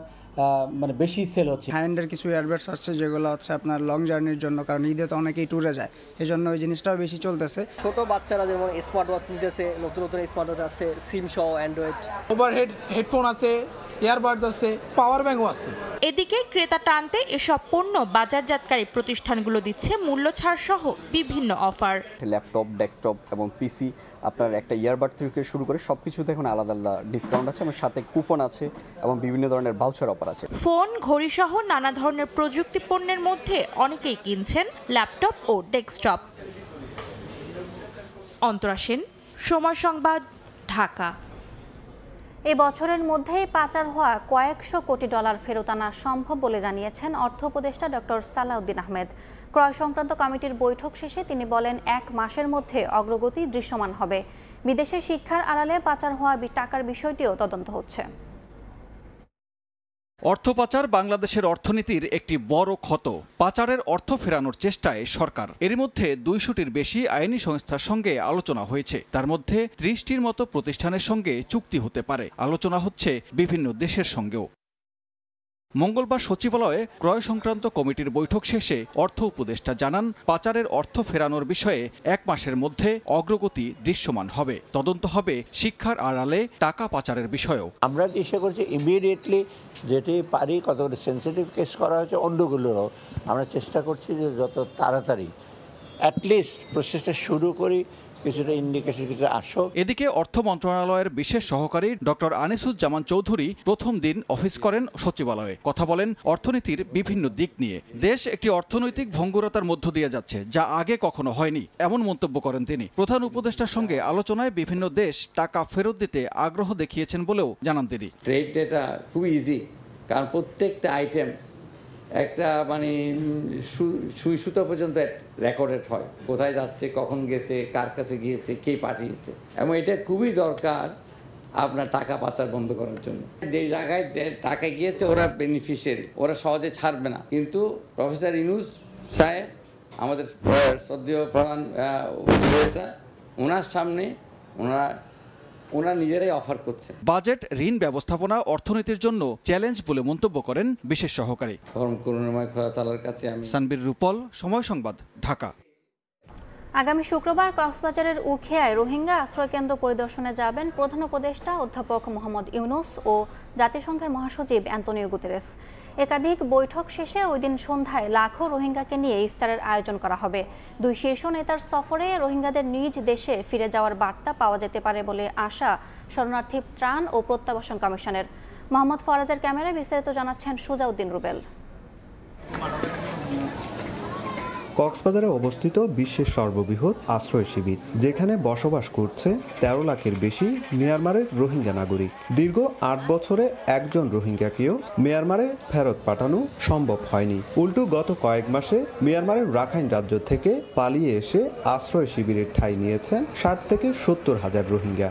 S25: মানে বেশি সেল হচ্ছে।
S26: হ্যান্ডের কিছু ইয়ারবাডস আসছে যেগুলো হচ্ছে আপনার লং জার্নির জন্য, কারণ ঈদে তো অনেকেই ট্যুরে যায়, এই জন্য ওই জিনিসটাও বেশি চলতেছে।
S27: ছোট বাচ্চারা যেমন স্মার্ট ওয়াচ নিতেছে, নতুন নতুন স্মার্ট ওয়াচ আসছে, সিম সহ অ্যান্ড্রয়েড।
S26: ওভারহেড হেডফোন আছে, ইয়ারবাডস আছে, পাওয়ার ব্যাংকও আছে।
S1: এদিকে ক্রেতা টানতে এসব পণ্য বাজারজাতকারী প্রতিষ্ঠানগুলো দিচ্ছে মূল্য ছাড় সহ বিভিন্ন অফার।
S28: ল্যাপটপ, ডেস্কটপ এবং পিসি, আপনার একটা ইয়ারবাড থেকে শুরু করে সবকিছুতে এখন আলাদা আলাদা ডিসকাউন্ট আছে এবং সাথে কুপন আছে এবং বিভিন্ন ধরনের ভাউচার অফার আছে।
S1: ফোন, ঘড়ি সহ নানা ধরনের প্রযুক্তি পণ্যের মধ্যে অনেকেই কিনছেন ল্যাপটপ ও ডেস্কটপ। অন্তরা সেন, সময় সংবাদ, ঢাকা।
S6: এই বছরের মধ্যেই পাচার হওয়া কয়েকশো কোটি ডলার ফেরত আনা সম্ভব বলে জানিয়েছেন অর্থ উপদেষ্টা ডক্টর সালাউদ্দিন আহমেদ। ক্রয় সংক্রান্ত কমিটির বৈঠক শেষে তিনি বলেন, 1 মাসের মধ্যে অগ্রগতি দৃশ্যমান হবে। বিদেশে শিক্ষার আড়ালে পাচার হওয়া টাকার বিষয়টিও তদন্ত হচ্ছে।
S29: অর্থ পাচার বাংলাদেশের অর্থনীতির একটি বড় ক্ষত। পাচারের অর্থ ফেরানোর চেষ্টায় সরকার। এর মধ্যে 200টির বেশি আইনি সংস্থার সঙ্গে আলোচনা হয়েছে। তার মধ্যে 30টির মতো প্রতিষ্ঠানের সঙ্গে চুক্তি হতে পারে। আলোচনা হচ্ছে বিভিন্ন দেশের সঙ্গেও। মঙ্গলবার সচিবালয়ে ক্রয় সংক্রান্ত কমিটির বৈঠক শেষে অর্থ উপদেষ্টা জানান, পাচারের অর্থ ফেরানোর বিষয়ে 1 মাসের মধ্যে অগ্রগতি দৃশ্যমান হবে। তদন্ত হবে শিক্ষার আড়ালে টাকা পাচারের বিষয়েও।
S30: আমরা চেষ্টা করছি ইমিডিয়েটলি যেটি পারি, কতগুলো সেন্সিটিভ কেস করা হয়েছে অন্যগুলোরও আমরা চেষ্টা করছি যে যত তাড়াতাড়ি অ্যাটলিস্ট প্রসেসটা শুরু করি, কিছুটা ইন্ডিকেশন কিছু আসো।
S29: এদিকে অর্থ মন্ত্রণালয়ের বিশেষ সহকারী ডক্টর আনিসুজ্জামান চৌধুরী প্রথম দিন অফিস করেন সচিবালয়ে। কথা বলেন অর্থনীতির বিভিন্ন দিক নিয়ে। দেশ একটি অর্থনৈতিক ভঙ্গুরতার মধ্য দিয়ে যাচ্ছে, যা আগে কখনো হয়নি, এমন মন্তব্য করেন তিনি। প্রধান উপদেষ্টার সঙ্গে আলোচনায় বিভিন্ন দেশ টাকা ফেরত দিতে আগ্রহ দেখিয়েছেন বলেও জানান তিনি।
S31: ট্রেড ডেটা খুব ইজি, কারণ প্রত্যেকটা আইটেম একটা মানে সুই সুতো পর্যন্ত রেকর্ডেড হয়, কোথায় যাচ্ছে, কখন গেছে, কার কাছে গিয়েছে, কে পাঠিয়েছে। এবং এটা খুবই দরকার আপনার টাকা পাচার বন্ধ করার জন্য। যে জায়গায় টাকা গিয়েছে ওরা বেনিফিশিয়ারি, ওরা সহজে ছাড়বে না। কিন্তু প্রফেসর ইউনূস সাহেব, আমাদের শ্রদ্ধেয় প্রধান উপদেষ্টা, ওনার সামনে ওনারা নিজেরাই অফার করছে।
S29: বাজেট, ঋণ ব্যবস্থাপনা অর্থনীতির জন্য চ্যালেঞ্জ বলে মন্তব্য করেন বিশেষ সহকারী।
S31: করুণাময় খোদা তাআলার কাছে আমি।
S29: সানবীর রূপল, সময় সংবাদ, ঢাকা।
S6: আগামী শুক্রবার কক্সবাজারের উখিয়ায় রোহিঙ্গা আশ্রয়কেন্দ্র পরিদর্শনে যাবেন প্রধান উপদেষ্টা অধ্যাপক মোহাম্মদ ইউনূস ও জাতিসংঘের মহাসচিব অ্যান্তোনিও গুতেরেস। একাধিক বৈঠক শেষে ওই দিন সন্ধ্যায় লাখো রোহিঙ্গাকে নিয়ে ইফতারের আয়োজন করা হবে। 2 শীর্ষ নেতার সফরে রোহিঙ্গাদের নিজ দেশে ফিরে যাওয়ার বার্তা পাওয়া যেতে পারে বলে আশা শরণার্থী ত্রাণ ও প্রত্যাবাসন কমিশনের। মোহাম্মদ ফরাজের ক্যামেরায় বিস্তারিত জানাচ্ছেন সুজাউদ্দিন রুবেল।
S32: কক্সবাজারে অবস্থিত বিশ্বের সর্ববৃহৎ আশ্রয় শিবির, যেখানে বসবাস করছে 13 লাখের বেশি মিয়ানমারের রোহিঙ্গা নাগরিক। দীর্ঘ 8 বছরে একজন রোহিঙ্গাকেও মিয়ানমারে ফেরত পাঠানো সম্ভব হয়নি। উল্টো গত কয়েক মাসে মিয়ানমারের রাখাইন রাজ্য থেকে পালিয়ে এসে আশ্রয় শিবিরের ঠাঁই নিয়েছেন 60 থেকে 70 হাজার রোহিঙ্গা।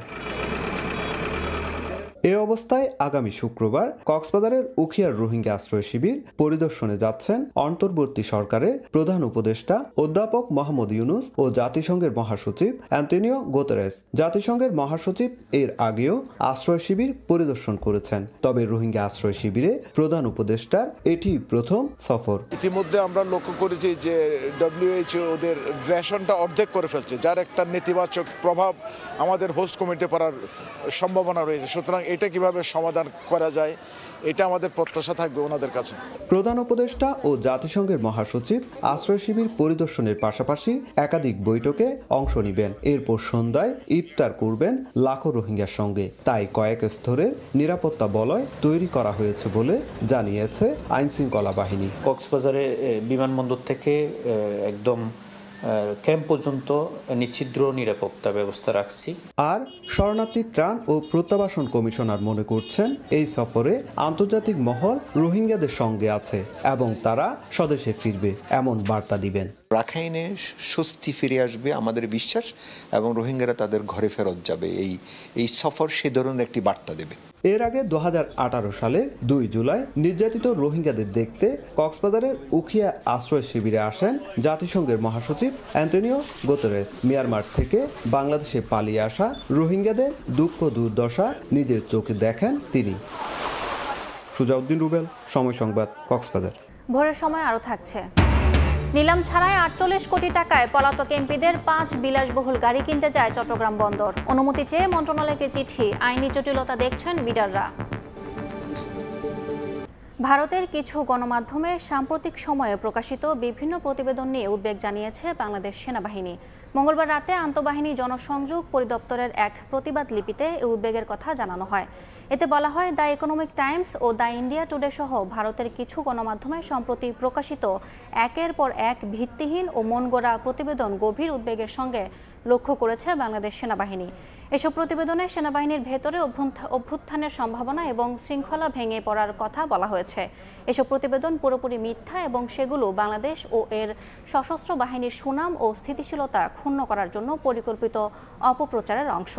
S32: এ অবস্থায় আগামী শুক্রবার কক্সবাজারের উখিয়ার রোহিঙ্গা আশ্রয় শিবির পরিদর্শনে যাচ্ছেন অন্তর্বর্তী সরকারের প্রধান উপদেষ্টা অধ্যাপক মোহাম্মদ ইউনুস ও জাতিসংঘের মহাসচিব অ্যান্টোনিও গুতেরেস। জাতিসংঘের মহাসচিব এর আগেও আশ্রয় শিবির পরিদর্শন করেছেন, তবে রোহিঙ্গা আশ্রয় শিবিরে প্রধান উপদেষ্টার এটি প্রথম সফর।
S7: ইতিমধ্যে আমরা লক্ষ্য করেছি যে WHO ওদের রেশনটা অর্ধেক করে ফেলছে, যার একটা নেতিবাচক প্রভাব আমাদের হোস্ট কমিটি পড়ার সম্ভাবনা রয়েছে। সুতরাং এটা কিভাবে সমাধান করা যায়, এটা আমাদের প্রত্যাশা থাকবে ওনাদের কাছে।
S32: প্রধান উপদেষ্টা ও জাতিসংঘের মহাসচিব আশ্রয় শিবির পরিদর্শনের পাশাপাশি একাধিক বৈঠকে অংশ নেবেন। এরপর সন্ধ্যায় ইফতার করবেন লাখো রোহিঙ্গার সঙ্গে। তাই কয়েক স্তরের নিরাপত্তা বলয় তৈরি করা হয়েছে বলে জানিয়েছে আইনশৃঙ্খলা বাহিনী।
S8: কক্সবাজারে বিমানবন্দর থেকে একদম ক্যাম্প পর্যন্ত নিশ্চিদ্র নিরাপত্তা ব্যবস্থা রাখছি।
S32: আর শরণার্থী ত্রাণ ও প্রত্যাবাসন কমিশনার মনে করছেন এই সফরে আন্তর্জাতিক মহল রোহিঙ্গাদের সঙ্গে আছে এবং তারা স্বদেশে ফিরবে এমন বার্তা দিবেন।
S9: রাখাইনে স্বস্তি ফিরে আসবে আমাদের বিশ্বাস, এবং রোহিঙ্গারা তাদের ঘরে ফেরত যাবে। এই সফর সে ধরনের একটি বার্তা দেবে।
S32: এর আগে 2018 সালে 2 জুলাই নির্যাতিত রোহিঙ্গাদের দেখতে কক্সবাজারের উখিয়া আশ্রয় শিবিরে আসেন জাতিসংঘের মহাসচিব অ্যান্টোনিও গুতেরেস। মিয়ানমার থেকে বাংলাদেশে পালিয়ে আসা রোহিঙ্গাদের দুঃখ দুর্দশা নিজের চোখে দেখেন তিনি। সুজাউদ্দিন রুবেল, সময় সংবাদ, কক্সবাজার।
S6: ভোরের সময় আরও থাকছে। নিলাম ছাড়াই 48 কোটি টাকায় পলাতক এমপিদের 5 বিলাসবহুল গাড়ি কিনতে যায় চট্টগ্রাম বন্দর। অনুমতি চেয়ে মন্ত্রণালয়কে চিঠি, আইনি জটিলতা দেখছেন বিডাররা। ভারতের কিছু গণমাধ্যমে সাম্প্রতিক সময়ে প্রকাশিত বিভিন্ন প্রতিবেদন নিয়ে উদ্বেগ জানিয়েছে বাংলাদেশ সেনাবাহিনী। মঙ্গলবার রাতে আন্তঃবাহিনী জনসংযোগ পরিদপ্তরের এক প্রতিবাদ লিপিতে এই উদ্বেগের কথা জানানো হয়। এতে বলা হয়, দ্য ইকোনমিক টাইমস ও দ্য ইন্ডিয়া টুডে সহ ভারতের কিছু গণমাধ্যমে সম্প্রতি প্রকাশিত একের পর এক ভিত্তিহীন ও মনগড়া প্রতিবেদন গভীর উদ্বেগের সঙ্গে লক্ষ্য করেছে বাংলাদেশ সেনাবাহিনী। এসব প্রতিবেদনে সেনাবাহিনীর ভেতরে অভ্যুত্থানের সম্ভাবনা এবং শৃঙ্খলা ভেঙে পড়ার কথা বলা হয়েছে। এসব প্রতিবেদন পুরোপুরি মিথ্যা এবং সেগুলো বাংলাদেশ ও এর সশস্ত্র বাহিনীর সুনাম ও স্থিতিশীলতা ক্ষুণ্ণ করার জন্য পরিকল্পিত অপপ্রচারের অংশ।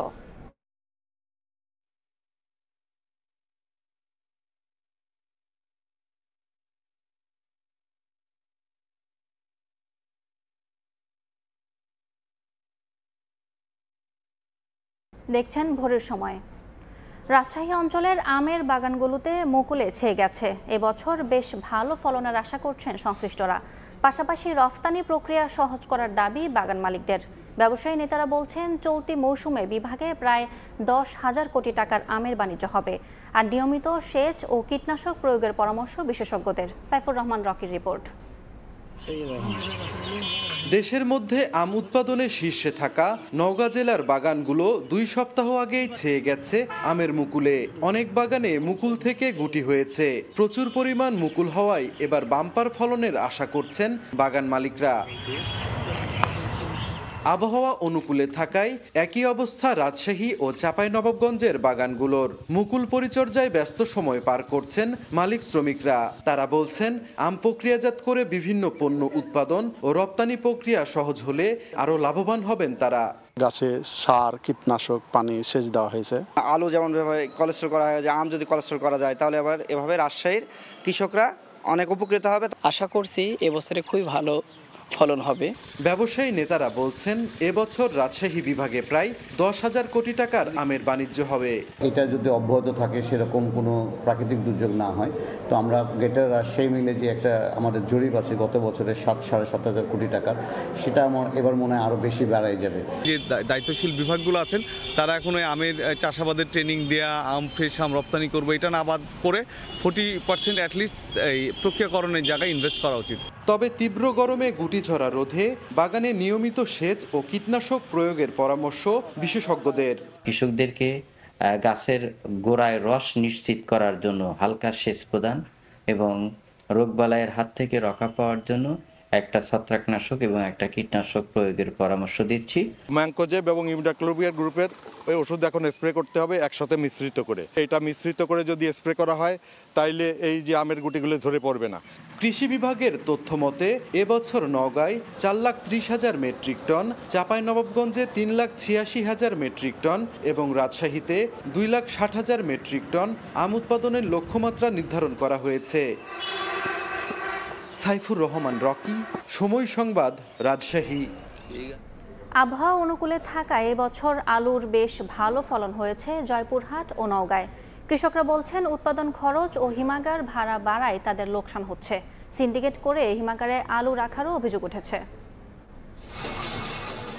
S6: দেখছেন ভোরের সময়। রাজশাহী অঞ্চলের আমের বাগানগুলোতে মুকুলে ছেয়ে গেছে। এবছর বেশ ভালো ফলনের আশা করছেন সংশ্লিষ্টরা। পাশাপাশি রফতানি প্রক্রিয়া সহজ করার দাবি বাগান মালিকদের। ব্যবসায়ী নেতারা বলছেন, চলতি মৌসুমে বিভাগে প্রায় 10,000 কোটি টাকার আমের বাণিজ্য হবে। আর নিয়মিত সেচ ও কীটনাশক প্রয়োগের পরামর্শ বিশেষজ্ঞদের। সাইফুর রহমান রকির রিপোর্ট।
S10: দেশের মধ্যে আম উৎপাদনে শীর্ষে থাকা নওগাঁ জেলার বাগানগুলো 2 সপ্তাহ আগেই ছেয়ে গেছে আমের মুকুলে। অনেক বাগানে মুকুল থেকে গুটি হয়েছে। প্রচুর পরিমাণ মুকুল হওয়ায় এবার বাম্পার ফলনের আশা করছেন বাগান মালিকরা। আবহাওয়া অনুকূলে থাকায় একই অবস্থা রাজশাহী ও চাঁপাইনবাবগঞ্জের বাগানগুলোর। মুকুল পরিচর্যায় ব্যস্ত সময় পার করছেন মালিক শ্রমিকরা। তারা বলছেন, আম প্রক্রিয়াজাত করে বিভিন্ন পণ্য উৎপাদন ও রপ্তানি প্রক্রিয়া সহজ হলে আরও লাভবান হবেন তারা।
S11: গাছে সার, কীটনাশক, পানি, সেচ দেওয়া হয়েছে।
S12: আলু যেমন কোলেস্ট্রল করা হয়, আম যদি কোলেস্ট্রল করা যায়, তাহলে আবার এভাবে রাজশাহীর কৃষকরা অনেক উপকৃত হবে।
S13: আশা করছি এবছরে খুবই ভালো ফলন হবে।
S10: ব্যবসায়ী নেতারা বলছেন, এবছর রাজশাহী বিভাগে প্রায় 10,000 কোটি টাকার আমের বাণিজ্য হবে।
S14: এটা যদি অব্যাহত থাকে, সেরকম কোনো প্রাকৃতিক দুর্যোগ না হয়, তো আমরা গ্রেটার রাজশাহী মিলে যে একটা আমাদের জরিপ আছে গত বছরের 7-7.5 কোটি টাকার, সেটা এবার মনে হয় আরও বেশি বাড়াই যাবে।
S15: যে দায়িত্বশীল বিভাগগুলো আছেন, তারা এখন ওই আমের চাষাবাদের ট্রেনিং দেওয়া, আম ফ্রেশ আম রপ্তানি করবো, এটা না বাদ করে 40% অ্যাটলিস্ট এই প্রক্রিয়াকরণের জায়গায় ইনভেস্ট করা উচিত।
S10: তবে তীব্র গরমে গুটি ঝরা রোধে বাগানে নিয়মিত সেচ ও কীটনাশক প্রয়োগের পরামর্শ বিশেষজ্ঞদের।
S16: কৃষকদেরকে গাছের গোড়ায় রস নিশ্চিত করার জন্য হালকা সেচ প্রদান এবং রোগবালাইয়ের হাত থেকে রক্ষা পাওয়ার জন্য একটা ছত্রাকনাশক এবং একটা কীটনাশক প্রয়োগের পরামর্শ দিচ্ছি।
S2: ম্যানকোজেব এবং ইমিডাক্লোপিয়ার গ্রুপের ওই ওষুধ এখন স্প্রে করতে হবে একসাথে মিশ্রিত করে। এটা মিশ্রিত করে যদি স্প্রে করা হয় তাইলে এই যে আমের গুটিগুলো ঝরে পড়বে না।
S10: কৃষি বিভাগের তথ্য মতে এবছর নওগাঁয় 4,30,000 মেট্রিক টন, চাঁপাইনবাবগঞ্জে 3,86,000 মেট্রিক টন এবং রাজশাহীতে 2,60,000 মেট্রিক টন আম উৎপাদনের লক্ষ্যমাত্রা নির্ধারণ করা হয়েছে। সাইফুর রহমান রকি, সময় সংবাদ, রাজশাহী।
S6: আবহাওয়া অনুকূলে থাকায় এবছর আলুর বেশ ভালো ফলন হয়েছে জয়পুরহাট ও নওগাঁয়। কৃষকরা বলছেন উৎপাদন খরচ ও হিমাগার ভাড়া বাড়ায় তাদের লোকসান হচ্ছে। সিন্ডিকেট করে হিমাগারে আলু রাখারও অভিযোগ উঠেছে।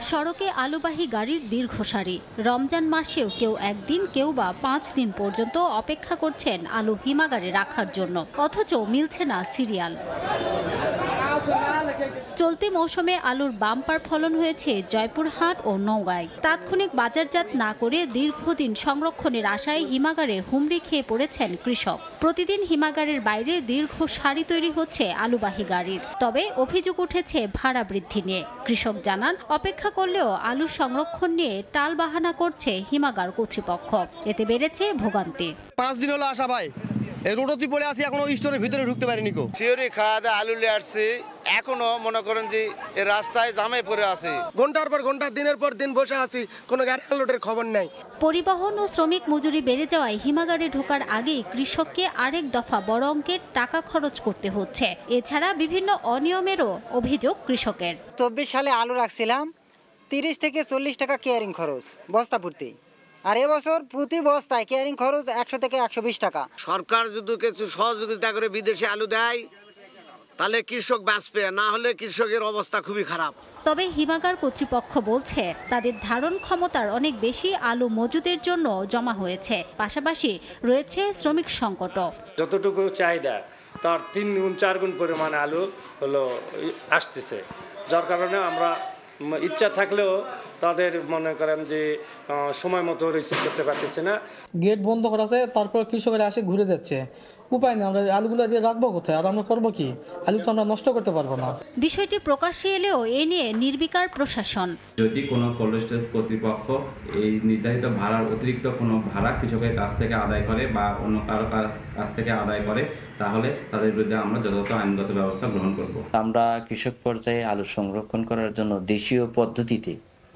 S3: সড়কে আলুবাহী গাড়ির দীর্ঘ সারি। রমজান মাসেও কেউ একদিন কেউ বা 5 দিন পর্যন্ত অপেক্ষা করছেন আলু হিমাগারে রাখার জন্য, অথচ মিলছে না সিরিয়াল। চলতি মৌসুমে আলুর বাম্পার ফলন হয়েছে জয়পুরহাট ও নওগাঁয়। তাৎক্ষণিক বাজারজাত না করে দীর্ঘদিন সংরক্ষণের আশায় হিমাগারে হুমড়ি খেয়ে পড়েছেন কৃষক। প্রতিদিন হিমাগারের বাইরে দীর্ঘ সারি তৈরি হচ্ছে আলুবাহী গাড়ির। তবে অভিযোগ উঠেছে ভাড়া বৃদ্ধি নিয়ে। কৃষক জানান, অপেক্ষা করলেও আলু সংরক্ষণ নিয়ে টালবাহানা করছে হিমাগার কর্তৃপক্ষ। এতে বেড়েছে ভোগান্তি।
S4: 5 দিন হলো আসা ভাই, এই রোডতি পড়ে আছি, এখনো স্টোরের ভিতরে ঢুকতে পারিনি।
S5: সিওরি খাওয়া দাওয়া আলু নিয়ে আসছি, এখনো মনে করেন যে এই রাস্তায় জামে পড়ে আছে।
S4: ঘন্টার পর ঘন্টা, দিনের পর দিন বসে আছি, কোনো গাড়ি আনলোডের খবর নাই।
S3: পরিবহন ও শ্রমিক মজুরি বেড়ে যাওয়ায় হিমাগারে ঢোকার আগেই কৃষককে আরেক দফা বড় অঙ্কের টাকা খরচ করতে হচ্ছে। এছাড়া বিভিন্ন অনিয়মেরও অভিযোগ কৃষকের।
S17: 24 সালে আলু রাখছিলাম 30 থেকে 40 টাকা কেয়ারিং খরচ বস্তা প্রতি, আর এবছর প্রতি বস্তায় কেয়ারিং খরচ 100 থেকে 120 টাকা।
S5: সরকার যদি কিছু সহযোগিতা করে বিদেশে আলু দেয় তাহলে কৃষক বাঁচবে, না হলে কৃষকের অবস্থা খুবই খারাপ।
S3: তবে হিমাগার কর্তৃপক্ষ বলছে তাদের ধারণ ক্ষমতার অনেক বেশি আলু মজুদের জন্য জমা হয়েছে। পাশাপাশি রয়েছে শ্রমিক সংকট।
S18: যতটুকু চাহিদা তার 3 গুণ 4 গুণ পরিমাণ আলু হলো আসতেছে, যার কারণে আমরা ইচ্ছা থাকলেও তাদের মনে করেন যে সময় মতো রিসিভ করতে পারতেছে না।
S19: গেট বন্ধ করা আছে, তারপর কৃষকেরা আসে ঘুরে যাচ্ছে। উপায় নেই, আমরা আলুগুলো দিয়ে রাখবো কোথায়? আর আমরা করবো কি? আলু তো আমরা নষ্ট করতে পারবো না। বিষয়টি
S3: প্রকাশ্যে এলেও এ নিয়ে নির্বিকার প্রশাসন।
S20: যদি কোনো কোল্ড স্টোরেজ কর্তৃপক্ষ এই নির্ধারিত ভাড়ার অতিরিক্ত কোনো ভাড়া কৃষকের কাছ থেকে আদায় করে বা অন্য কারো কাছ থেকে আদায় করে, তাহলে তাদের বিরুদ্ধে আমরা যথাযথ আইনগত ব্যবস্থা গ্রহণ করব।
S16: আমরা কৃষক পর্যায়ে আলু সংরক্ষণ করার জন্য দেশীয় পদ্ধতিতে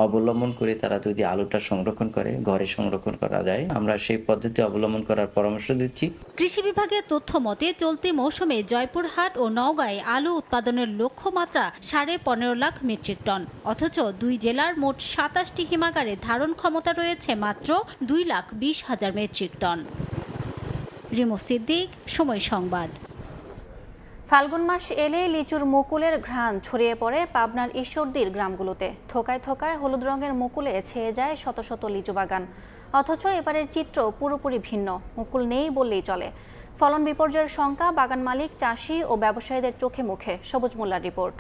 S16: অবলম্বন করে তারা যদি আলুটা সংরক্ষণ করে, ঘরে সংরক্ষণ করা যায়, আমরা সেই পদ্ধতি অবলম্বন করার পরামর্শ দিচ্ছি।
S3: কৃষি বিভাগের তথ্য মতে চলতি মৌসুমে জয়পুরহাট ও নওগাঁয় আলু উৎপাদনের লক্ষ্যমাত্রা 15.5 লাখ মেট্রিক টন, অথচ দুই জেলার মোট 27টি হিমাগারে ধারণ ক্ষমতা রয়েছে মাত্র 2,20,000 মেট্রিক টন। রিমো সিদ্দিক, সময় সংবাদ।
S6: ফাল্গুন মাস এলে লিচুর মুকুলের ঘ্রাণ ছড়িয়ে পড়ে পাবনার ঈশ্বরদীর গ্রামগুলোতে। থোকায় থোকায় হলুদ রঙের মুকুলে ছেয়ে যায় শত শত লিচু বাগান। অথচ এবারের চিত্র পুরোপুরি ভিন্ন, মুকুল নেই বললেই চলে। ফলন বিপর্যয়ের শঙ্কা বাগান মালিক, চাষি ও ব্যবসায়ীদের চোখে মুখে। সবুজ মোল্লার রিপোর্ট।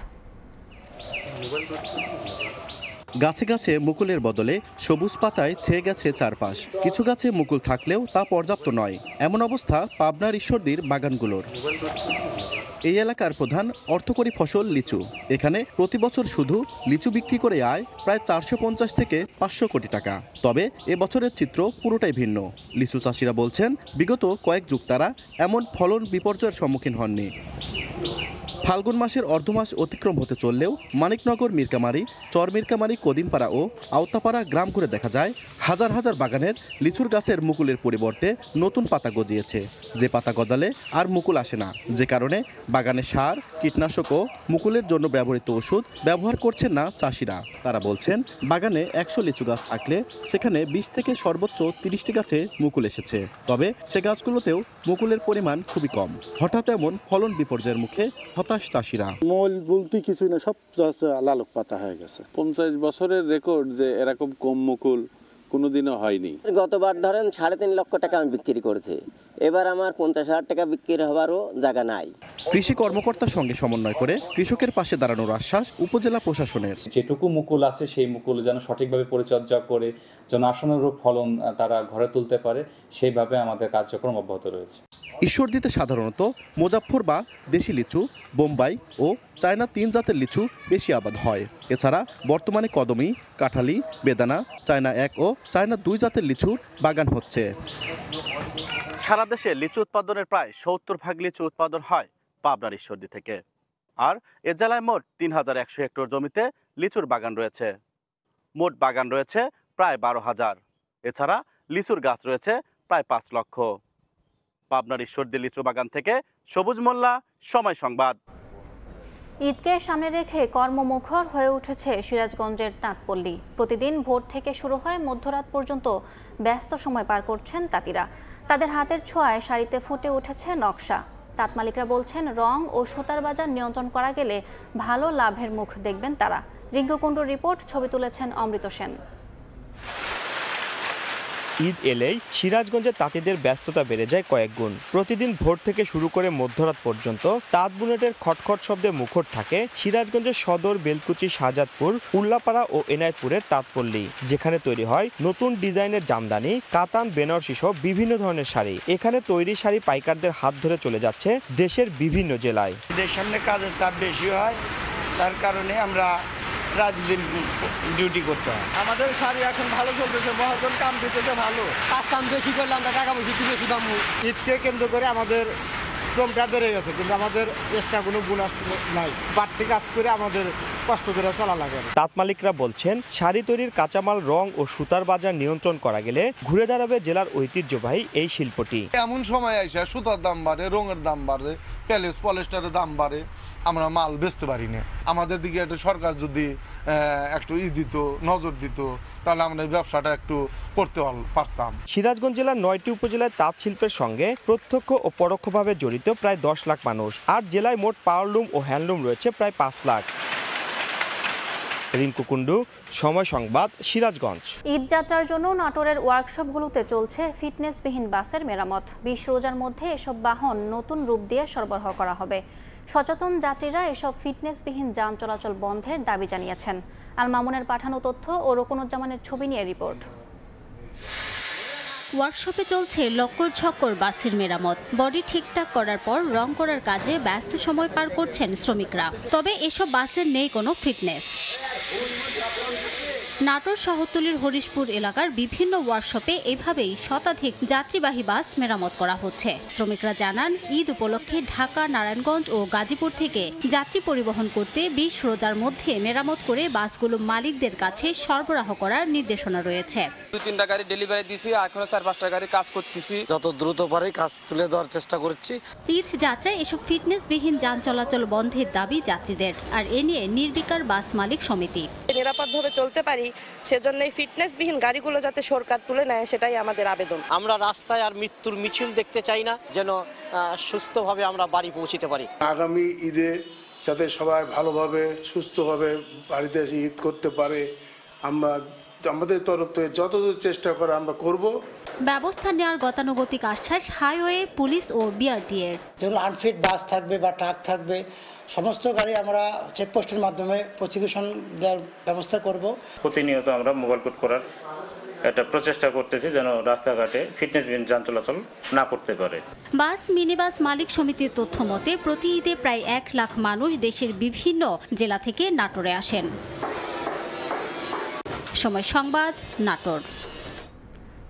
S21: গাছে গাছে মুকুলের বদলে সবুজ পাতায় ছেয়ে গেছে চারপাশ। কিছু গাছে মুকুল থাকলেও তা পর্যাপ্ত নয়, এমন অবস্থা পাবনার ঈশ্বরদীর বাগানগুলোর। এই এলাকার প্রধান অর্থকরী ফসল লিচু। এখানে প্রতি বছর শুধু লিচু বিক্রি করে আয় প্রায় 450 থেকে 500 কোটি টাকা। তবে এবছরের চিত্র পুরোটাই ভিন্ন। লিচু চাষিরা বলছেন বিগত কয়েক যুগ তারা এমন ফলন বিপর্যয়ের সম্মুখীন হননি। ফাল্গুন মাসের অর্ধমাস অতিক্রম হতে চললেও মানিকনগর, মিরকামারি, চর মিরকামারি, কদিমপাড়া ও আওতাপাড়া গ্রাম ঘুরে দেখা যায় হাজার হাজার বাগানের লিচুর গাছের মুকুলের পরিবর্তে নতুন পাতা গজিয়েছে। যে পাতা গজালে আর মুকুল আসে না, যে কারণে বাগানে সার, কীটনাশক ও মুকুলের জন্য ব্যবহৃত ওষুধ ব্যবহার করছেন না চাষিরা। তারা বলছেন বাগানে 100 লিচু গাছ থাকলে সেখানে 20 থেকে সর্বোচ্চ 30টি গাছে মুকুল এসেছে। তবে সে গাছগুলোতেও মুকুলের পরিমাণ খুবই কম। হঠাৎ এমন ফলন বিপর্যয়ের মুখে হতাশ চাষিরা।
S11: মূল বলতে কিছুই না, সব লালক পাতা হয়ে গেছে। 50 বছরের রেকর্ড যে এরকম কম মুকুল কোনোদিনও হয়নি।
S22: গতবার ধরেন 3.5 লক্ষ টাকা আমি বিক্রি করেছি, এবার আমার 50,000 টাকা বিক্রি হবারও জায়গা নাই।
S21: কৃষি কর্মকর্তার সঙ্গে সমন্বয় করে কৃষকের পাশে দাঁড়ানোর আশ্বাস উপজেলা প্রশাসনের।
S23: যেটুকু মুকুল আছে সেই মুকুল যেন সঠিকভাবে পরিচর্যা করে যেন আশানুরূপ ফলন তারা ঘরে তুলতে পারে, সেইভাবে আমাদের কার্যক্রম অব্যাহত রয়েছে।
S21: ঈশ্বরদীতে সাধারণত মুজাফফর বা দেশি লিচু, বোম্বাই ও চায়না 3 জাতের লিচু বেশি আবাদ হয়। এছাড়া বর্তমানে কদমী, কাঁঠালি, বেদানা, চায়না 1 ও চায়না 2 জাতের লিচুর বাগান হচ্ছে। সারা দেশে লিচু উৎপাদনের প্রায় 70% লিচু উৎপাদন হয় পাবনার ঈশ্বরদী থেকে। আর এ জেলায় মোট 3100 হেক্টর জমিতে লিচুর বাগান রয়েছে। মোট বাগান রয়েছে প্রায় 12,000। এছাড়া লিচুর গাছ রয়েছে প্রায় 5 লক্ষ। পাবনার ঈশ্বরদী লিচু বাগান থেকে সবুজ মোল্লা, সময় সংবাদ।
S6: ঈদকে সামনে রেখে কর্মমুখর হয়ে উঠেছে সিরাজগঞ্জের তাঁতপল্লী। প্রতিদিন ভোর থেকে শুরু হয় মধ্যরাত পর্যন্ত ব্যস্ত সময় পার করছেন তাঁতিরা। তাদের হাতের ছোঁয়ায় শাড়িতে ফুটে উঠেছে নকশা। তাঁত মালিকরা বলছেন, রং ও সুতার বাজার নিয়ন্ত্রণ করা গেলে ভালো লাভের মুখ দেখবেন তারা। রিঙ্কু কুণ্ডুর রিপোর্ট, ছবি তুলেছেন অমৃত সেন।
S1: ঈদ এলেই সিরাজগঞ্জের তাঁতিদের ব্যস্ততা বেড়ে যায় কয়েক গুণ। প্রতিদিন ভোর থেকে শুরু করে মধ্যরাত পর্যন্ত তাঁত বুনেটের খটখট শব্দে মুখর থাকে সিরাজগঞ্জের সদর, বেলকুচি, শাহজাদপুর, উল্লাপাড়া ও এনায়েতপুরের তাঁতপল্লী, যেখানে তৈরি হয় নতুন ডিজাইনের জামদানি, কাতান, বেনারসি সহ বিভিন্ন ধরনের শাড়ি। এখানে তৈরি শাড়ি পাইকারদের হাত ধরে চলে যাচ্ছে দেশের বিভিন্ন জেলায়।
S7: ঈদের সামনে কাজের চাপ বেশি হয়, তার কারণে আমরা রাত দিন ডিউটি করতে হয়। আমাদের শাড়ি এখন ভালো চলতেছে, মহাজন কাম দিতেছে ভালো।
S4: কাজ কাম বেশি করলে আমরা টাকা পয়সা বেশি পাবো।
S7: ঈদকে কেন্দ্র করে আমাদের শ্রমটা বেড়ে গেছে, কিন্তু আমাদের এক্সট্রা কোনো বোনাস নাই। বাড়তি কাজ করে আমাদের কষ্ট করে চলা লাগে।
S1: তাঁত মালিকরা বলছেন, শাড়ি তৈরির কাঁচামাল, রং ও সুতার বাজার নিয়ন্ত্রণ করা গেলে ঘুরে দাঁড়াবে জেলার ঐতিহ্যবাহী এই শিল্পটি।
S8: এমন সময় আসে সুতার দাম বাড়ে, রঙের দাম বাড়ে, প্যালেস পলিস্টারের দাম বাড়ে, আমরা মাল বেচতে পারি না। আমাদের দিকে একটু সরকার যদি একটু দিত, নজর দিত, তাহলে আমরা ব্যবসাটা একটু করতে পারতাম।
S1: সিরাজগঞ্জ জেলার 9টি উপজেলায় তাঁত শিল্পের সঙ্গে প্রত্যক্ষ ও পরোক্ষভাবে জড়িত প্রায় 10 লাখ মানুষ। আর জেলায় মোট পাওয়ারলুম ও হ্যান্ডলুম রয়েছে প্রায় 5 লাখ। রিঙ্কু কুণ্ডু, সময় সংবাদ, সিরাজগঞ্জ।
S6: ঈদযাত্রার জন্য নাটোরের ওয়ার্কশপগুলোতে চলছে ফিটনেসবিহীন বাসের মেরামত। 20 রোজার মধ্যে এসব বাহন নতুন রূপ দিয়ে সরবরাহ করা হবে। সচেতন যাত্রীরা এসব ফিটনেসবিহীন যান চলাচল বন্ধের দাবি জানিয়েছেন। আল মামুনের পাঠানো তথ্য ও রোকনুজ্জামানের ছবি নিয়ে রিপোর্ট।
S3: ওয়ার্কশপে চলছে লক্কর ঝক্কর বাসের মেরামত। বডি ঠিকঠাক করার পর রং করার কাজে ব্যস্ত সময় পার করছেন শ্রমিকরা। তবে এসব বাসের নেই কোনো ফিটনেস। নাটোর শহরতলির হরিশপুর এলাকার বিভিন্ন ওয়ার্কশপে এভাবেই শতাধিক যাত্রীবাহী বাস মেরামত করা হচ্ছে। শ্রমিকরা জানান, ঈদ উপলক্ষে ঢাকা, নারায়ণগঞ্জ ও গাজীপুর থেকে যাত্রী পরিবহন করতে 20 রোজার মধ্যে মেরামত করে বাসগুলো মালিকদের কাছে সরবরাহ করার নির্দেশনা রয়েছে।
S9: 2-3টা গাড়ি ডেলিভারি দিয়েছি, এখনো 4-5টা গাড়ি কাজ করতেছি।
S5: যত দ্রুত পারে কাজ তুলে দেওয়ার চেষ্টা করছি।
S3: ঈদ যাত্রায় এসব ফিটনেসবিহীন যান চলাচল বন্ধের দাবি যাত্রীদের। আর এ নিয়ে নির্বিকার বাস মালিক সমিতি।
S24: নিরাপদভাবে চলতে পারি, সেজন্য এই ফিটনেসবিহীন গাড়িগুলো যাতে সরকার তুলে নেয়, সেটাই আমাদের আবেদন।
S25: আমরা রাস্তায় আর মৃত্যুর মিছিল দেখতে চাই না, যেন সুস্থভাবে আমরা বাড়ি পৌঁছতে পারি।
S26: আগামী ঈদে যাতে সবাই ভালোভাবে সুস্থভাবে বাড়িতে এসে ঈদ করতে পারে, আমরা আমাদের তরফ থেকে যতদূর চেষ্টা করে আমরা করব।
S3: ব্যবস্থা নেওয়ার গতানুগতিক আশ্বাস হাইওয়ে, পুলিশ ও বিআরটি এর।
S27: যেগুলো আনফিট বাস থাকবে বা ট্রাক থাকবে, সমস্ত গাড়ি আমরা চেকপোস্টের মাধ্যমে প্রসিকিউশন দেওয়ার ব্যবস্থা করব।
S28: প্রতিনিয়ত আমরা মোবাইল কোড করার একটা প্রচেষ্টা করতেছি, যেন রাস্তাঘাটে ফিটনেসবিহীন যান চলাচল না করতে পারে।
S3: বাস মিনিবাস মালিক সমিতির তথ্য মতে প্রতি ঈদে প্রায় 1 লাখ মানুষ দেশের বিভিন্ন জেলা থেকে নাটোরে আসেন। সময় সংবাদ, নাটোর।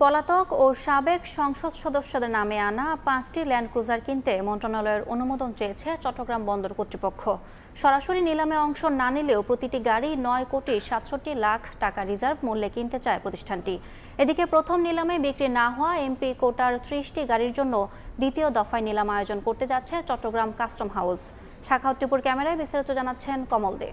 S6: পলাতক ও সাবেক সংসদ সদস্যদের নামে আনা 5টি ল্যান্ড ক্রুজার কিনতে মন্ত্রণালয়ের অনুমোদন চেয়েছে চট্টগ্রাম বন্দর কর্তৃপক্ষ। সরাসরি নিলামে অংশ না নিলেও প্রতিটি গাড়ি 9,67 লাখ টাকা রিজার্ভ মূল্যে কিনতে চায় প্রতিষ্ঠানটি। এদিকে প্রথম নিলামে বিক্রি না হওয়া এমপি কোটার 30টি গাড়ির জন্য দ্বিতীয় দফায় নিলাম আয়োজন করতে যাচ্ছে চট্টগ্রাম কাস্টম হাউস। শাখাউত টিপুর ক্যামেরায় বিস্তারিত জানাচ্ছেন কমল দে।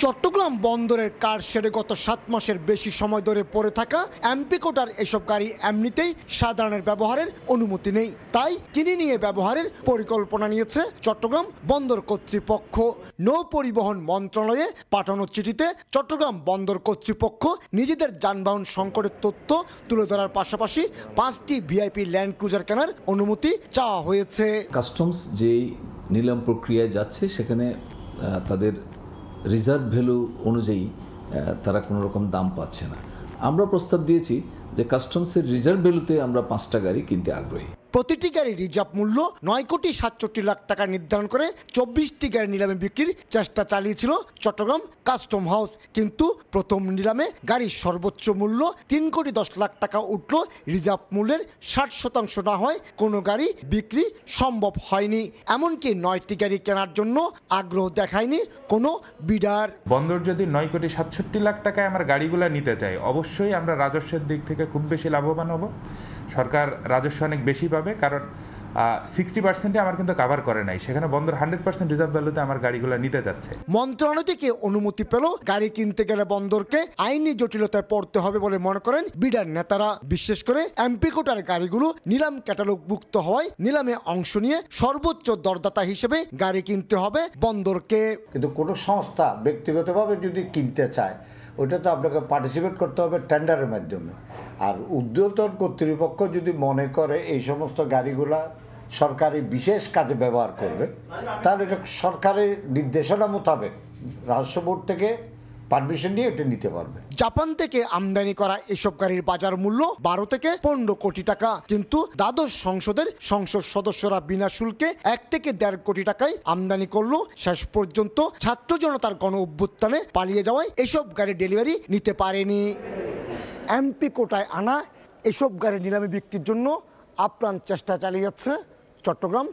S29: চট্টগ্রাম বন্দরের কার শেডে গত 7 মাসের বেশি সময় ধরে পড়ে থাকা এমপি কোটার এসব গাড়ি এমনিতেই সাধারণের ব্যবহারের অনুমতি নেই, তাই কিনে নিয়ে ব্যবহারের পরিকল্পনা নিয়েছে চট্টগ্রাম বন্দর কর্তৃপক্ষ। নৌ পরিবহন মন্ত্রণালয়ে পাঠানো চিঠিতে চট্টগ্রাম বন্দর কর্তৃপক্ষ নিজেদের যানবাহন সংকটের তথ্য তুলে ধরার পাশাপাশি 5টি ভিআইপি ল্যান্ড ক্রুজার কেনার অনুমতি চাওয়া হয়েছে।
S30: কাস্টমস যেই নিলাম প্রক্রিয়ায় যাচ্ছে, সেখানে তাদের রিজার্ভ ভ্যালু অনুযায়ী তারা কোনো রকম দাম পাচ্ছে না। আমরা প্রস্তাব দিয়েছি যে কাস্টমসের রিজার্ভ ভ্যালুতে আমরা 5টা গাড়ি কিনতে আগ্রহী।
S29: প্রতিটি গাড়ি রিজার্ভ মূল্য 9,67,00,000 টাকা নির্ধারণ করে 24টি গাড়ি নিলামে বিক্রির চেষ্টা চালিয়েছিল চট্টগ্রাম কাস্টম হাউস, কিন্তু প্রথম নিলামে গাড়ির সর্বোচ্চ মূল্য 3,10,00,000 টাকা উঠল। রিজার্ভ মূল্যের 60% না হয় কোনো গাড়ি বিক্রি সম্ভব হয়নি। এমনকি 9টি গাড়ি কেনার জন্য আগ্রহ দেখায়নি কোনো বিডার।
S2: বন্দর যদি 9,67,00,000 টাকায় আমার গাড়িগুলো নিতে চাই, অবশ্যই আমরা রাজস্বের দিক থেকে খুব বেশি লাভবান হব। সরকার রাজস্ব অনেক বেশি পাবে, কারণ 60% আমার কিন্তু কাভার করে নাই, সেখানে বন্দর 100% রিজার্ভ ভ্যালুতে আমার গাড়িগুলো নিতে যাচ্ছে।
S29: মন্ত্রণালয় থেকে অনুমতি পেল গাড়ি কিনতে গেলে বন্দরকে আইনি জটিলতায় পড়তে হবে বলে মনে করেন বিডার নেতারা। বিশেষ করে এমপি কোটার গাড়িগুলো নিলাম ক্যাটালগভুক্ত হওয়ায় নিলামে অংশ নিয়ে সর্বোচ্চ দরদাতা হিসেবে গাড়ি কিনতে হবে বন্দরকে।
S10: কিন্তু কোনো সংস্থা ব্যক্তিগতভাবে যদি কিনতে চায়, ওটা তো আপনাকে পার্টিসিপেট করতে হবে টেন্ডারের মাধ্যমে। আর উদ্যোতন কর্তৃপক্ষ যদি মনে করে এই সমস্ত গাড়িগুলা সরকারি বিশেষ কাজে ব্যবহার করবে, তাহলে এটা সরকারের নির্দেশনা মোতাবেক রাজস্ব বোর্ড থেকে পারমিশন নিয়ে এটা নিতে পারবে।
S29: জাপান থেকে আমদানি করা এসব গাড়ির বাজার মূল্য 12 থেকে 15 কোটি টাকা, কিন্তু দ্বাদশ সংসদের সংসদ সদস্যরা বিনা শুল্কে 1 থেকে 1.5 কোটি টাকায় আমদানি করলো। শেষ পর্যন্ত ছাত্র জনতার গণ অভ্যুত্থানে পালিয়ে যাওয়ায় এসব গাড়ি ডেলিভারি নিতে পারেনি। এমপি কোটায় আনা এসব গাড়ি নিলামে বিক্রির জন্য আপ্রাণ চেষ্টা চালিয়ে যাচ্ছে চট্টগ্রাম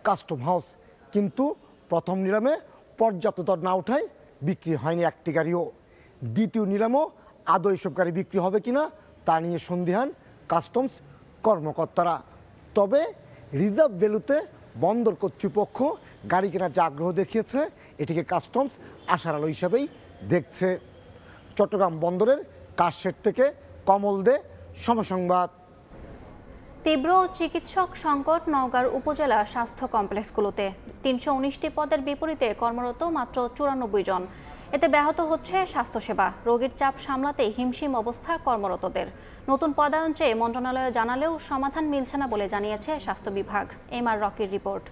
S29: কাস্টম হাউস, কিন্তু প্রথম নিলামে পর্যাপ্ত দর না ওঠায় বিক্রি হয়নি একটি গাড়িও। দ্বিতীয় নিলামও আদৌ এসব গাড়ি বিক্রি হবে কিনা তা নিয়ে সন্দিহান কাস্টমস কর্মকর্তারা। তবে রিজার্ভ ভ্যালুতে বন্দর কর্তৃপক্ষ গাড়ি কেনার যে আগ্রহ দেখিয়েছে, এটিকে কাস্টমস আশার আলো হিসাবেই দেখছে। চট্টগ্রাম বন্দরের কাশশেড থেকে কমল দে, সময় সংবাদ।
S6: তীব্র চিকিৎসক সংকট নওগাঁর উপজেলা স্বাস্থ্য কমপ্লেক্সগুলোতে। 319টি পদের বিপরীতে কর্মরত মাত্র 94 জন। এতে ব্যাহত হচ্ছে স্বাস্থ্যসেবা। রোগীর চাপ সামলাতে হিমশিম অবস্থা কর্মরতদের। নতুন পদায়ন চেয়ে মন্ত্রণালয়ে জানালেও সমাধান মিলছে না বলে জানিয়েছে স্বাস্থ্য বিভাগ। এমআর রকির রিপোর্ট।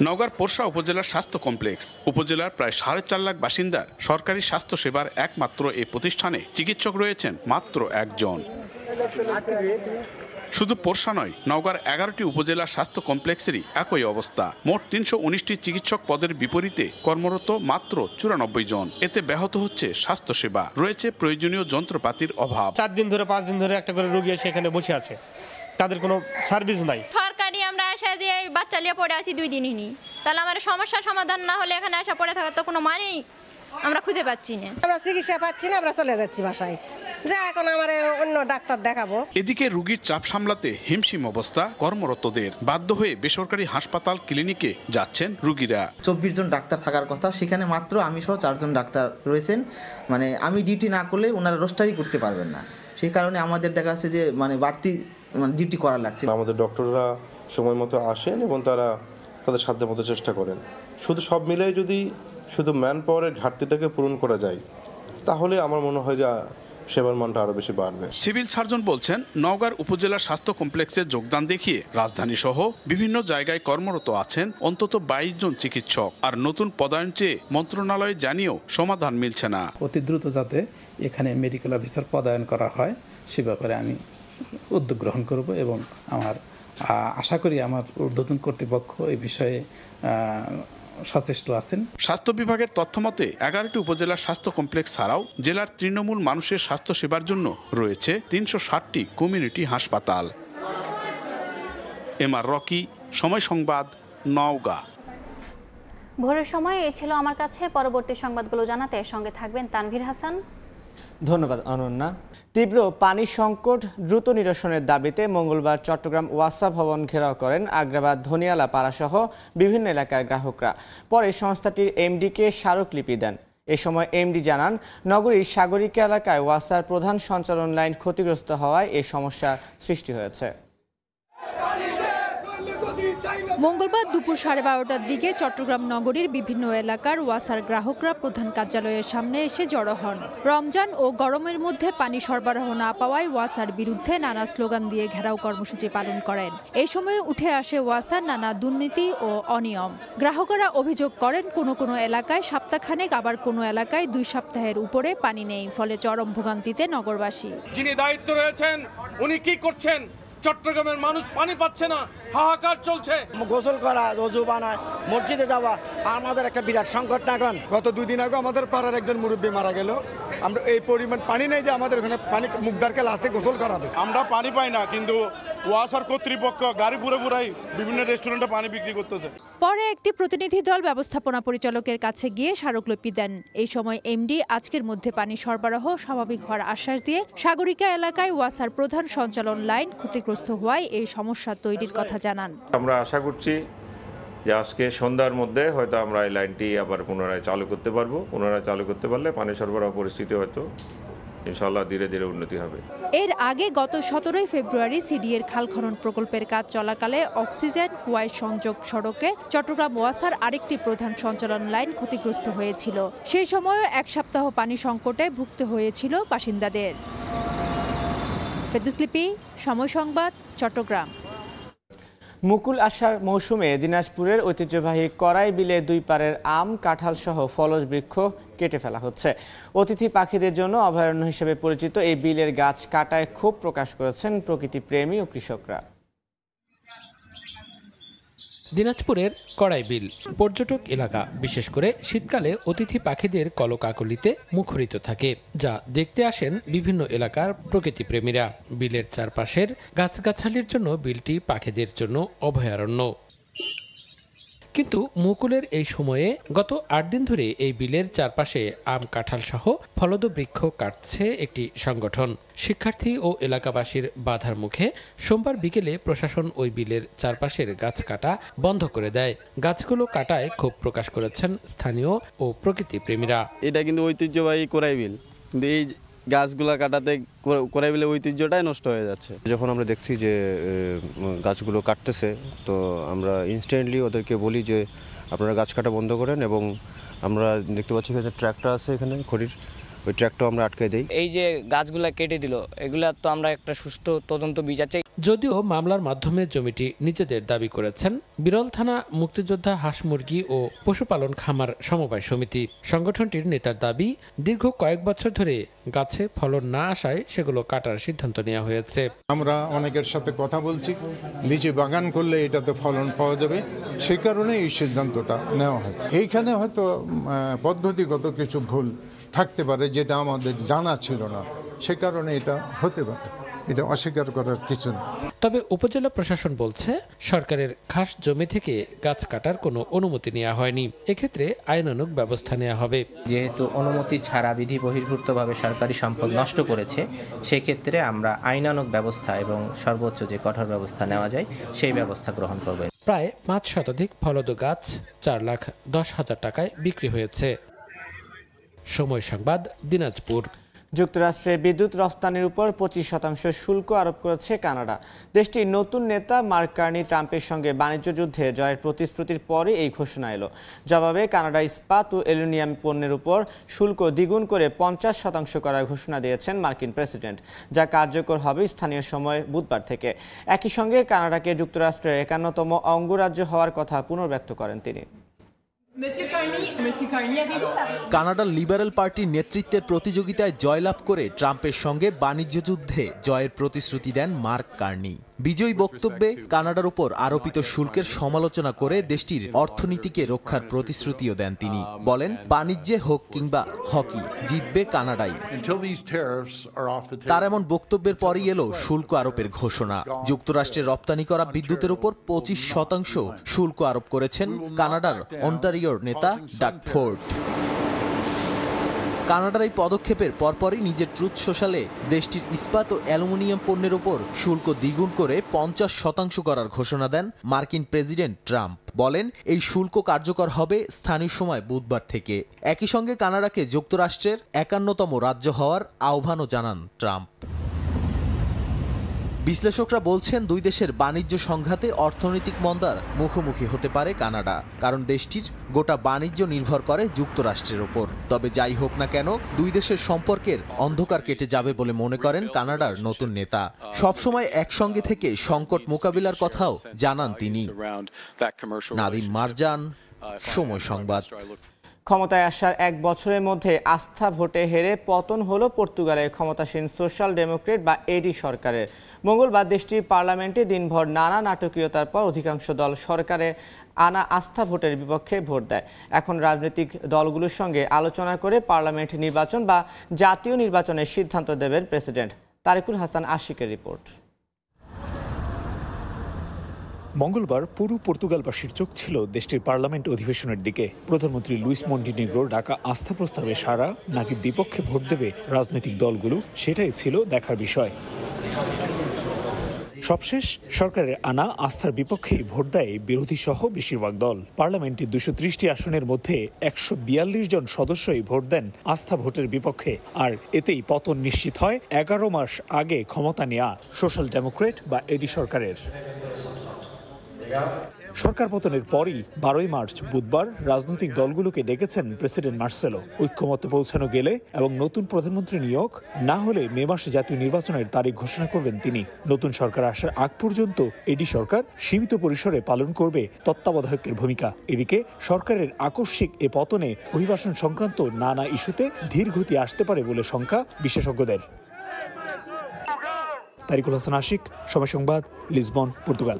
S12: নওগাঁর পোরশা উপজেলার স্বাস্থ্য কমপ্লেক্স। উপজেলার প্রায় 4.5 লাখ বাসিন্দার সরকারি স্বাস্থ্য সেবার একমাত্র এই প্রতিষ্ঠানে চিকিৎসক রয়েছেন মাত্র 1 জন। শুধু পোরশা নয়, নওগাঁর 11টি উপজেলার স্বাস্থ্য কমপ্লেক্সেরই একই অবস্থা। মোট 319টি চিকিৎসক পদের বিপরীতে কর্মরত মাত্র 94 জন। এতে ব্যাহত হচ্ছে স্বাস্থ্যসেবা। রয়েছে প্রয়োজনীয় যন্ত্রপাতির অভাব।
S13: 4 দিন ধরে 5 দিন ধরে একটা করে রোগী এসে এখানে বসে আছে, তাদের কোনো সার্ভিস নাই।
S14: সরকারি আমরা আসা যে বাচ্চা নিয়ে পড়ে আছি 2 দিনই নি, তাহলে আমার সমস্যার সমাধান না হলে এখানে আসা পড়ে থাকার তো কোনো মানেই আমরা খুঁজে পাচ্ছি না।
S24: আমরা চিকিৎসা পাচ্ছি না, আমরা চলে যাচ্ছি বাসায়, যা এখন আমার অন্য ডাক্তার দেখাবো।
S12: এদিকে রোগীর চাপ সামলাতে হিমশিম অবস্থা কর্মরতদের। বাধ্য হয়ে বেসরকারি হাসপাতাল ক্লিনিকে যাচ্ছেন রোগীরা।
S15: 24 জন ডাক্তার থাকার কথা, সেখানে মাত্র আমি সহ 4 জন ডাক্তার রয়েছেন। মানে আমি ডিউটি না করলে ওনারা রোস্টারই করতে পারবেন না। সেই কারণে আমাদের দেখা যাচ্ছে যে মানে বাড়তি ডিউটি করা লাগছে।
S17: আমাদের ডক্টররা সময় মতো আসেন এবং তারা তাদের সাধ্য মতো চেষ্টা করেন। শুধু সব মিলে যদি শুধু ম্যান পাওয়ারের ঘাটতিটাকে পূরণ করা যায়, তাহলে আমার মনে হয় যে সেবার মানটা আরো বেশি বাড়বে।
S12: সিভিল সার্জন বলছেন, নওগাঁর উপজেলা স্বাস্থ্য কমপ্লেক্সে যোগদান দেখিয়ে রাজধানী সহ বিভিন্ন জায়গায় কর্মরত আছেন অন্তত 22 জন চিকিৎসক। আর নতুন পদায়ন চেয়ে মন্ত্রণালয়ে জানিয়েও সমাধান মিলছে না।
S18: অতি দ্রুত যাতে এখানে মেডিকেল অফিসার পদায়ন করা হয় সে ব্যাপারে আমি উদ্যোগ গ্রহণ করব এবং আমার আশা করি আমার ঊর্ধ্বতন কর্তৃপক্ষ এই বিষয়ে সচেষ্ট আছেন।
S12: স্বাস্থ্য বিভাগের তথ্যমতে 11টি উপজেলার স্বাস্থ্য কমপ্লেক্স ছাড়াও জেলার তৃণমূল মানুষের স্বাস্থ্য সেবার জন্য রয়েছে 360টি কমিউনিটি হাসপাতাল। এমআর রকি, সময় সংবাদ, নওগাঁ।
S6: ভোরের সময় এই ছিল আমার কাছে। পরবর্তী সংবাদগুলো জানাতে সঙ্গে থাকবেন তানভীর হাসান।
S19: ধন্যবাদ অনন্যা। তীব্র পানি সংকট দ্রুত নিরসনের দাবিতে মঙ্গলবার চট্টগ্রাম ওয়াসা ভবন ঘেরাও করেন আগ্রাবাদ ধনিয়ালা পাড়াসহ বিভিন্ন এলাকার গ্রাহকরা। পরে সংস্থাটির এমডিকে স্মারকলিপি দেন। এ সময় এমডি জানান, নগরীর সাগরিকা এলাকায় ওয়াসার প্রধান সঞ্চালন লাইন ক্ষতিগ্রস্ত হওয়ায় এ সমস্যা সৃষ্টি হয়েছে।
S1: মঙ্গলবার দুপুর 12:30টার দিকে চট্টগ্রাম নগরীর বিভিন্ন এলাকার ওয়াসার গ্রাহকরা প্রধান কার্যালয়ের সামনে এসে জড়ো হন। রমজান ও গরমের মধ্যে পানি সরবরাহ না পাওয়ায় ওয়াসার বিরুদ্ধে নানা স্লোগান দিয়ে ঘেরাও কর্মসূচি পালন করেন। এই সময় উঠে আসে ওয়াসার নানা দুর্নীতি ও অনিয়ম। গ্রাহকরা অভিযোগ করেন কোনো এলাকায় সপ্তাহখানেক, আবার কোনো এলাকায় 2 সপ্তাহের উপরে পানি নেই, ফলে চরম ভোগান্তিতে নগরবাসী।
S4: যিনি দায়িত্ব রয়েছেন উনি কি করছেন? চট্টগ্রামের মানুষ পানি পাচ্ছে না, হাহাকার চলছে।
S7: গোসল করা, অজু বানায়, মসজিদে যাওয়া আমাদের একটা বিরাট সংকট না। এখন
S8: গত 2 দিন আগে আমাদের পাড়ার একজন মুরব্বী মারা গেল। আমরা এই পরিমাণ পানি নেই যে আমাদের এখানে পানি মুখদারকে লাশে গোসল করাবে।
S11: আমরা পানি পাই না, কিন্তু ওয়াসার কর্তৃপক্ষ গাড়ি পুরাই বিভিন্ন রেস্টুরেন্টে পানি বিক্রি করতেছে।
S1: পরে একটি প্রতিনিধি দল ব্যবস্থাপনা পরিচালকের কাছে গিয়ে স্মারকলিপি দেন। এই সময় এমডি আজকের মধ্যে পানি সরবরাহ স্বাভাবিক হওয়ার আশ্বাস দিয়ে সাগরিকা এলাকায় ওয়াসার প্রধান সঞ্চালন লাইন ক্ষতিগ্রস্ত হওয়ায় এই সমস্যা তৈরির কথা জানান।
S16: আমরা আশা করছি যে আজকে সন্ধ্যার মধ্যে হয়তো আমরা এই লাইনটি আবার পুনরায় চালু করতে পারবো। পুনরায় চালু করতে পারলে পানি সরবরাহ পরিস্থিতি হয়তো ইনশাআল্লাহ ধীরে ধীরে উন্নতি হবে।
S1: এর আগে গত 17 ফেব্রুয়ারি সিডিএর খাল খনন প্রকল্পের কাজ চলাকালে অক্সিজেন কুয়াইট সংযোগ সড়কে চট্টগ্রাম ওয়াসার আরেকটি প্রধান সঞ্চালন লাইন ক্ষতিগ্রস্ত হয়েছিল। সেই সময়ও 1 সপ্তাহ পানি সংকটে ভুগতে হয়েছিল বাসিন্দাদের। ফেরদৌস লিপি, সময় সংবাদ, চট্টগ্রাম।
S19: মুকুল আসার মৌসুমে দিনাজপুরের ঐতিহ্যবাহী করাই বিলে 2 পারের আম, কাঁঠাল সহ ফলজ বৃক্ষ কেটে ফেলা হচ্ছে। অতিথি পাখিদের জন্য অভয়ারণ্য হিসেবে পরিচিত এই বিলের গাছ কাটায় ক্ষোভ প্রকাশ করেছেন প্রকৃতিপ্রেমী ও কৃষকরা।
S20: দিনাজপুরের কড়াই বিল পর্যটক এলাকা, বিশেষ করে শীতকালে অতিথি পাখিদের কলকাকলিতে মুখরিত থাকে, যা দেখতে আসেন বিভিন্ন এলাকার প্রকৃতিপ্রেমীরা। বিলের চারপাশের গাছগাছালির জন্য বিলটি পাখিদের জন্য অভয়ারণ্য। কিন্তু মুকুলের এই সময়ে গত 8 দিন ধরে এই বিলের চারপাশে আম, কাঁঠাল সহ ফলদ বৃক্ষ কাটছে একটি সংগঠন। শিক্ষার্থী ও এলাকাবাসীর বাধার মুখে সোমবার বিকেলে প্রশাসন ওই বিলের চারপাশের গাছ কাটা বন্ধ করে দেয়। গাছগুলো কাটায় ক্ষোভ প্রকাশ করেছেন স্থানীয় ও প্রকৃতিপ্রেমীরা।
S21: এটা কিন্তু ঐতিহ্যবাহী করাই বিল, কিন্তু এই গাছগুলা কাটাতে করাই বিলের ঐতিহ্যটাই নষ্ট হয়ে যাচ্ছে।
S22: যখন আমরা দেখছি যে গাছগুলো কাটতেছে, তো আমরা ইনস্ট্যান্টলি ওদেরকে বলি যে আপনারা গাছ কাটা বন্ধ করেন, এবং আমরা দেখতে পাচ্ছি যে ট্র্যাক্টর আছে এখানে খড়ির, ওই ট্র্যাক্টর আমরা আটকে দেই।
S23: এই যে গাছগুলা কেটে দিল, এগুলা তো আমরা একটা সুষ্ঠু তদন্ত বিচার চাই।
S20: যদিও মামলার মাধ্যমে জমিটি নিজেদের দাবি করেছেন বিরল থানা মুক্তিযোদ্ধা হাঁস মুরগি ও পশুপালন খামার সমবায় সমিতি। সংগঠনটির নেতার দাবি, দীর্ঘ কয়েক বছর ধরে গাছে ফলন না আসায় সেগুলো কাটার সিদ্ধান্ত নেওয়া হয়েছে।
S31: আমরা অনেকের সাথে কথা বলছি, লিচি বাগান করলে এটাতে ফলন পাওয়া যাবে, সেই কারণে এই সিদ্ধান্তটা নেওয়া হয়েছে। এইখানে হয়তো পদ্ধতিগত কিছু ভুল থাকতে পারে, যেটা আমাদের জানা ছিল না, সে কারণে এটা হতে পারে, এটা অস্বীকার করার কিছু না।
S20: তবে উপজেলা প্রশাসন বলছে সরকারের খাস জমি থেকে গাছ কাটার কোনো অনুমতি নেওয়া হয়নি, এক্ষেত্রে আইনানুগ ব্যবস্থা নেওয়া হবে।
S32: যেহেতু অনুমতি ছাড়া বিধি বহির্ভূতভাবে সরকারি সম্পদ নষ্ট করেছে, সেক্ষেত্রে আমরা আইনানুগ ব্যবস্থা এবং সর্বোচ্চ যে কঠোর ব্যবস্থা নেওয়া যায় সেই ব্যবস্থা গ্রহণ করবে।
S20: প্রায় 5 শতাধিক ফলদ গাছ 4,10,000 টাকায় বিক্রি হয়েছে। সময় সংবাদ, দিনাজপুর।
S19: যুক্তরাষ্ট্রে বিদ্যুৎ রফতানির উপর 25% শুল্ক আরোপ করেছে কানাডা। দেশটির নতুন নেতা মার্ক কার্নি ট্রাম্পের সঙ্গে বাণিজ্য যুদ্ধে জয়ের প্রতিশ্রুতির পরে এই ঘোষণা এলো। জবাবে কানাডা ইস্পাত ও অ্যালুমিনিয়াম পণ্যের উপর শুল্ক দ্বিগুণ করে 50% করার ঘোষণা দিয়েছেন মার্কিন প্রেসিডেন্ট, যা কার্যকর হবে স্থানীয় সময় বুধবার থেকে। একই সঙ্গে কানাডাকে যুক্তরাষ্ট্রের 51তম অঙ্গরাজ্য হওয়ার কথা পুনর্ব্যক্ত করেন তিনি।
S33: কানাডার লিবারেল পার্টির নেতৃত্বের প্রতিযোগিতায় জয়লাভ করে ট্রাম্পের সঙ্গে বাণিজ্য যুদ্ধে জয়ের প্রতিশ্রুতি দেন মার্ক কার্নি। বিজয়ী বক্তব্যে কানাডার উপর আরোপিত শুল্কের সমালোচনা করে দেশটির অর্থনীতিকে রক্ষার প্রতিশ্রুতিও দেন তিনি। বলেন, বাণিজ্যে হোক কিংবা হকি, জিতবে কানাডাই। তার এমন বক্তব্যের পরই এলো শুল্ক আরোপের ঘোষণা। যুক্তরাষ্ট্রে রপ্তানি করা বিদ্যুতের উপর 25% শুল্ক আরোপ করেছেন কানাডার অন্টারিওর নেতা ডাগ ফোর্ড। কানাডার এই পদক্ষেপের পরপরই নিজের ট্রুথ সোশ্যালে দেশটির ইস্পাত ও অ্যালুমিনিয়াম পণ্যের ওপর শুল্ক দ্বিগুণ করে 50% করার ঘোষণা দেন মার্কিন প্রেসিডেন্ট ট্রাম্প। বলেন, এই শুল্ক কার্যকর হবে স্থানীয় সময় বুধবার থেকে। একই সঙ্গে কানাডাকে যুক্তরাষ্ট্রের 51তম রাজ্য হওয়ার আহ্বানও জানান ট্রাম্প। বিশ্লেষকরা বলছেন দুই দেশের বাণিজ্য সংঘাতে অর্থনৈতিক মন্দার মুখোমুখি হতে পারে কানাডা, কারণ দেশটির গোটা বাণিজ্য নির্ভর করে যুক্তরাষ্ট্রের ওপর। তবে যাই হোক না কেন, দুই দেশের সম্পর্কের অন্ধকার কেটে যাবে বলে মনে করেন কানাডার নতুন নেতা। সবসময় একসঙ্গে থেকে সংকট মোকাবিলার কথাও জানান তিনি। নাদিম মারজান, সময় সংবাদ।
S19: ক্ষমতায় আসার এক বছরের মধ্যে আস্থা ভোটে হেরে পতন হলো পর্তুগালের ক্ষমতাসীন সোশ্যাল ডেমোক্রেট বা এডি সরকারের। মঙ্গলবার দেশটির পার্লামেন্টে দিনভর নানা নাটকীয়তার পর অধিকাংশ দল সরকারে আনা আস্থা ভোটের বিপক্ষে ভোট দেয়। এখন রাজনৈতিক দলগুলোর সঙ্গে আলোচনা করে পার্লামেন্ট নির্বাচন বা জাতীয় নির্বাচনের সিদ্ধান্ত দেবেন প্রেসিডেন্ট। তারিকুল হাসান আশিকের রিপোর্ট।
S2: মঙ্গলবার পুরো পর্তুগালবাসীর চোখ ছিল দেশটির পার্লামেন্ট অধিবেশনের দিকে। প্রধানমন্ত্রী লুইস মন্টিনেগ্রোর ডাকা আস্থা প্রস্তাবে সারা নাকি বিপক্ষে ভোট দেবে রাজনৈতিক দলগুলো, সেটাই ছিল দেখার বিষয়। সবশেষ সরকারের আনা আস্থার বিপক্ষে ভোট দেয় বিরোধী সহ বেশিরভাগ দল। পার্লামেন্টে 230টি আসনের মধ্যে 142 জন সদস্যই ভোট দেন আস্থা ভোটের বিপক্ষে, আর এতেই পতন নিশ্চিত হয় 11 মাস আগে ক্ষমতা নেওয়া সোশ্যাল ডেমোক্রেট বা এডি সরকারের। সরকার পতনের পরই 12 মার্চ বুধবার রাজনৈতিক দলগুলোকে ডেকেছেন প্রেসিডেন্ট মার্সেলো। ঐক্যমত্যে পৌঁছানো গেলে এবং নতুন প্রধানমন্ত্রী নিয়োগ না হলে মে মাসে জাতীয় নির্বাচনের তারিখ ঘোষণা করবেন তিনি। নতুন সরকার আসার আগ পর্যন্ত এডি সরকার সীমিত পরিসরে পালন করবে তত্ত্বাবধায়কের ভূমিকা। এদিকে সরকারের আকস্মিক এ পতনে অভিবাসন সংক্রান্ত নানা ইস্যুতে ধীর গতি আসতে পারে বলে শঙ্কা বিশেষজ্ঞদের। তারিকুল হাসান আশিক, সময় সংবাদ, লিসবন, পর্তুগাল।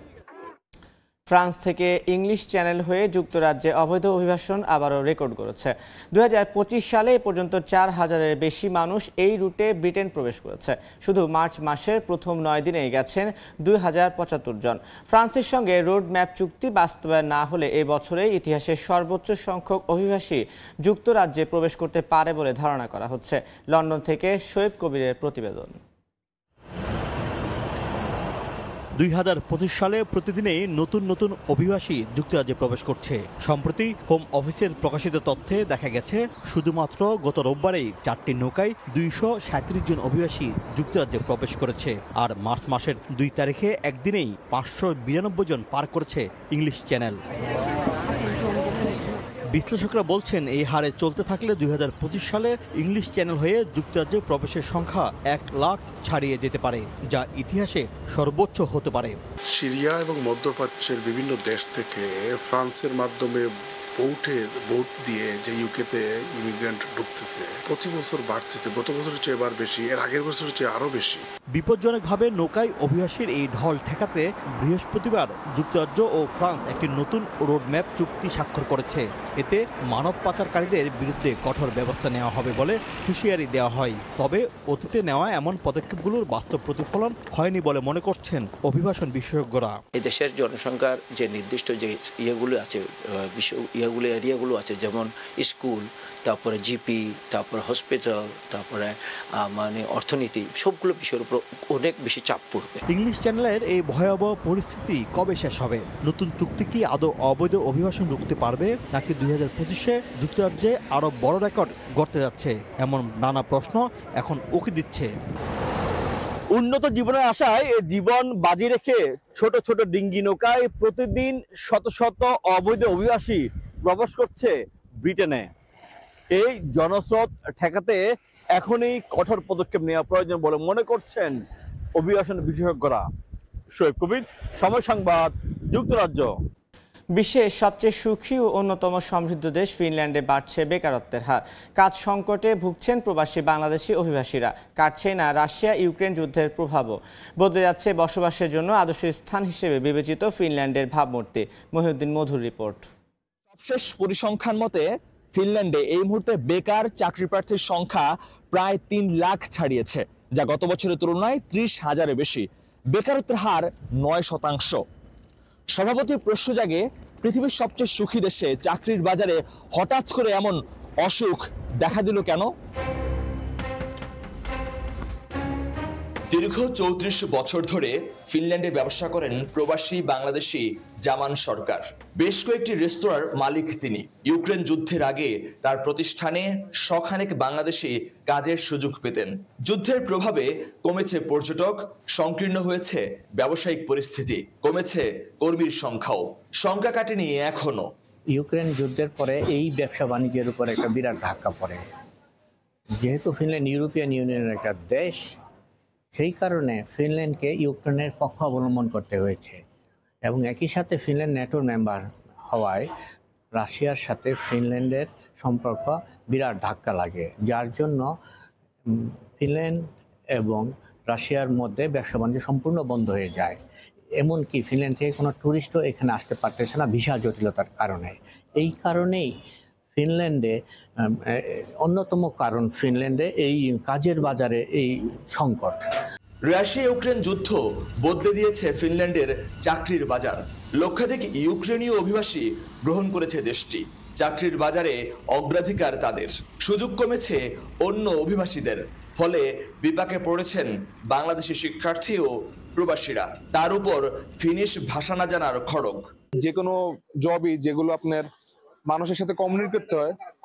S19: ফ্রান্স থেকে ইংলিশ চ্যানেল হয়ে যুক্তরাজ্যে অবৈধ অভিবাসন আবারও রেকর্ড করেছে। 2025 সালে এ পর্যন্ত 4000-এর বেশি মানুষ এই রুটে ব্রিটেন প্রবেশ করেছে। শুধু মার্চ মাসের প্রথম 9 দিনে গেছেন 2075 জন। ফ্রান্সের সঙ্গে রোড ম্যাপ চুক্তি বাস্তবায়ন না হলে এই বছরে ইতিহাসের সর্বোচ্চ সংখ্যক অভিবাসী যুক্তরাজ্যে প্রবেশ করতে পারে বলে ধারণা করা হচ্ছে। লন্ডন থেকে শোয়েব কবিরের প্রতিবেদন।
S3: 2025 সালে প্রতিদিনই নতুন নতুন অভিবাসী যুক্তরাজ্যে প্রবেশ করছে। সম্প্রতি হোম অফিসের প্রকাশিত তথ্যে দেখা গেছে শুধুমাত্র গত রোববারেই 4টি নৌকায় 237 জন অভিবাসী যুক্তরাজ্যে প্রবেশ করেছে। আর মার্চ মাসের 2 তারিখে একদিনেই 592 জন পার করেছে ইংলিশ চ্যানেল। বিশ্লেষকরা বলছেন এই হারে চলতে থাকলে 2025 সালে ইংলিশ চ্যানেল হয়ে যুক্তরাজ্যে প্রবেশের সংখ্যা 1 লাখ ছাড়িয়ে যেতে পারে, যা ইতিহাসে সর্বোচ্চ হতে পারে।
S5: সিরিয়া এবং মধ্যপ্রাচ্যের বিভিন্ন দেশ থেকে ফ্রান্সের মাধ্যমে ভোট দিয়ে যে ইউকেতে ইমিগ্রেন্ট ঢুকতেছে প্রতি বছর বাড়তেছে। গত বছরের চেয়ে এবার বেশি, এর আগের বছরের চেয়ে আরও বেশি।
S3: বিপজ্জনকভাবে নৌকায় অভিবাসীর এই ঢল ঠেকাতে বৃহস্পতিবার যুক্তরাজ্য ও ফ্রান্স একটি নতুন রোডম্যাপ চুক্তি স্বাক্ষর করেছে। এতে মানব পাচারকারীদের বিরুদ্ধে কঠোর ব্যবস্থা নেওয়া হবে বলে হুঁশিয়ারি দেওয়া হয়। তবে অতীতে নেওয়া এমন পদক্ষেপগুলোর বাস্তব প্রতিফলন হয়নি বলে মনে করছেন অভিবাসন বিশেষজ্ঞরা।
S9: এই দেশের জনসংখ্যার যে নির্দিষ্ট যে ইয়েগুলো আছে, এরিয়াগুলো আছে, যেমন স্কুল, তারপরে জিপি, তারপরে হসপিটাল, তারপরে মানে অর্থনীতি, সবগুলো বিষয়ের উপর অনেক বেশি চাপ পড়বে।
S3: ইংলিশ চ্যানেলের এই ভয়াবহ পরিস্থিতি কবে শেষ হবে? নতুন চুক্তি কি আদৌ অবৈধ অভিবাসন রুখতে পারবে, নাকি 2025-এ যুক্তরাজ্যে আরও বড় রেকর্ড গড়তে যাচ্ছে? এমন নানা প্রশ্ন এখন উকি দিচ্ছে।
S10: উন্নত জীবনের আশায় জীবন বাজি রেখে ছোট ছোট ডিঙ্গি নৌকায় প্রতিদিন শত শত অবৈধ অভিবাসী প্রবেশ করছে ব্রিটেনে। এই জনস্রোত ঠেকাতে এখনই কঠোর পদক্ষেপ নেওয়া প্রয়োজন বলে মনে করছেন অভিবাসন বিশেষজ্ঞরা। শোয়েব কবির, সময় সংবাদ, যুক্তরাজ্য।
S19: বিশ্বের সবচেয়ে সুখী ও অন্যতম সমৃদ্ধ দেশ ফিনল্যান্ডে বাড়ছে বেকারত্বের হার। কাজ সংকটে ভুগছেন প্রবাসী বাংলাদেশি অভিবাসীরা। কাটছে না রাশিয়া ইউক্রেন যুদ্ধের প্রভাবও। বদলে যাচ্ছে বসবাসের জন্য আদর্শ স্থান হিসেবে বিবেচিত ফিনল্যান্ডের ভাবমূর্তি। মহিউদ্দিন মধুর রিপোর্ট।
S13: সবশেষ পরিসংখ্যান মতে ফিনল্যান্ডে এই মুহূর্তে বেকার চাকরি প্রার্থীর সংখ্যা প্রায় 3 লাখ ছাড়িয়েছে, যা গত বছরের তুলনায় 30,000-এর বেশি। বেকারত্বের হার 9%। স্বভাবতই প্রশ্ন জাগে, পৃথিবীর সবচেয়ে সুখী দেশে চাকরির বাজারে হঠাৎ করে এমন অসুখ দেখা দিল কেন? দীর্ঘ ৩৪ বছর ধরে ফিনল্যান্ডে ব্যবসা করেন প্রবাসী বাংলাদেশি জামান সরকার। বেশ কয়েকটি রেস্তোরাঁর মালিক তিনি। ইউক্রেন যুদ্ধের আগে তার প্রতিষ্ঠানে শখানেক বাংলাদেশি কাজের সুযোগ পেতেন। যুদ্ধের প্রভাবে কমেছে পর্যটক, সংকীর্ণ হয়েছে ব্যবসায়িক পরিস্থিতি, কমেছে কর্মীর সংখ্যাও। সংখ্যা কাটেনি এখনো।
S6: ইউক্রেন যুদ্ধের পরে এই ব্যবসা বাণিজ্যের উপর একটা বিরাট ধাক্কা পড়ে। যেহেতু ফিনল্যান্ড ইউরোপিয়ান ইউনিয়নের একটা দেশ, সেই কারণে ফিনল্যান্ডকে ইউক্রেনের পক্ষ অবলম্বন করতে হয়েছে এবং একই সাথে ফিনল্যান্ড ন্যাটোর মেম্বার হওয়ায় রাশিয়ার সাথে ফিনল্যান্ডের সম্পর্ক বিরাট ধাক্কা লাগে, যার জন্য ফিনল্যান্ড এবং রাশিয়ার মধ্যে ব্যবসা বাণিজ্য সম্পূর্ণ বন্ধ হয়ে যায়। এমনকি ফিনল্যান্ড থেকে কোনো ট্যুরিস্টও এখানে আসতে পারতেছে না ভিসা জটিলতার কারণে। এই কারণেই ফিনল্যান্ডে অন্যতম কারণ ফিনল্যান্ডে এই কাজের বাজারে এই সংকট।
S13: রাশিয়া ইউক্রেন যুদ্ধ বদলে দিয়েছে ফিনল্যান্ডের চাকরির বাজার। লক্ষাধিক ইউক্রেনীয় অভিবাসী গ্রহণ করেছে দেশটি। চাকরির বাজারে অগ্রাধিকার তাদের। সুযোগ কমেছে অন্য অভিবাসীদের, ফলে বিপাকে পড়েছেন বাংলাদেশি শিক্ষার্থী ও প্রবাসীরা। তার উপর ফিনিশ ভাষা না জানার খড়গ।
S12: যে কোনো জবই যেগুলো আপনার মানুষের সাথে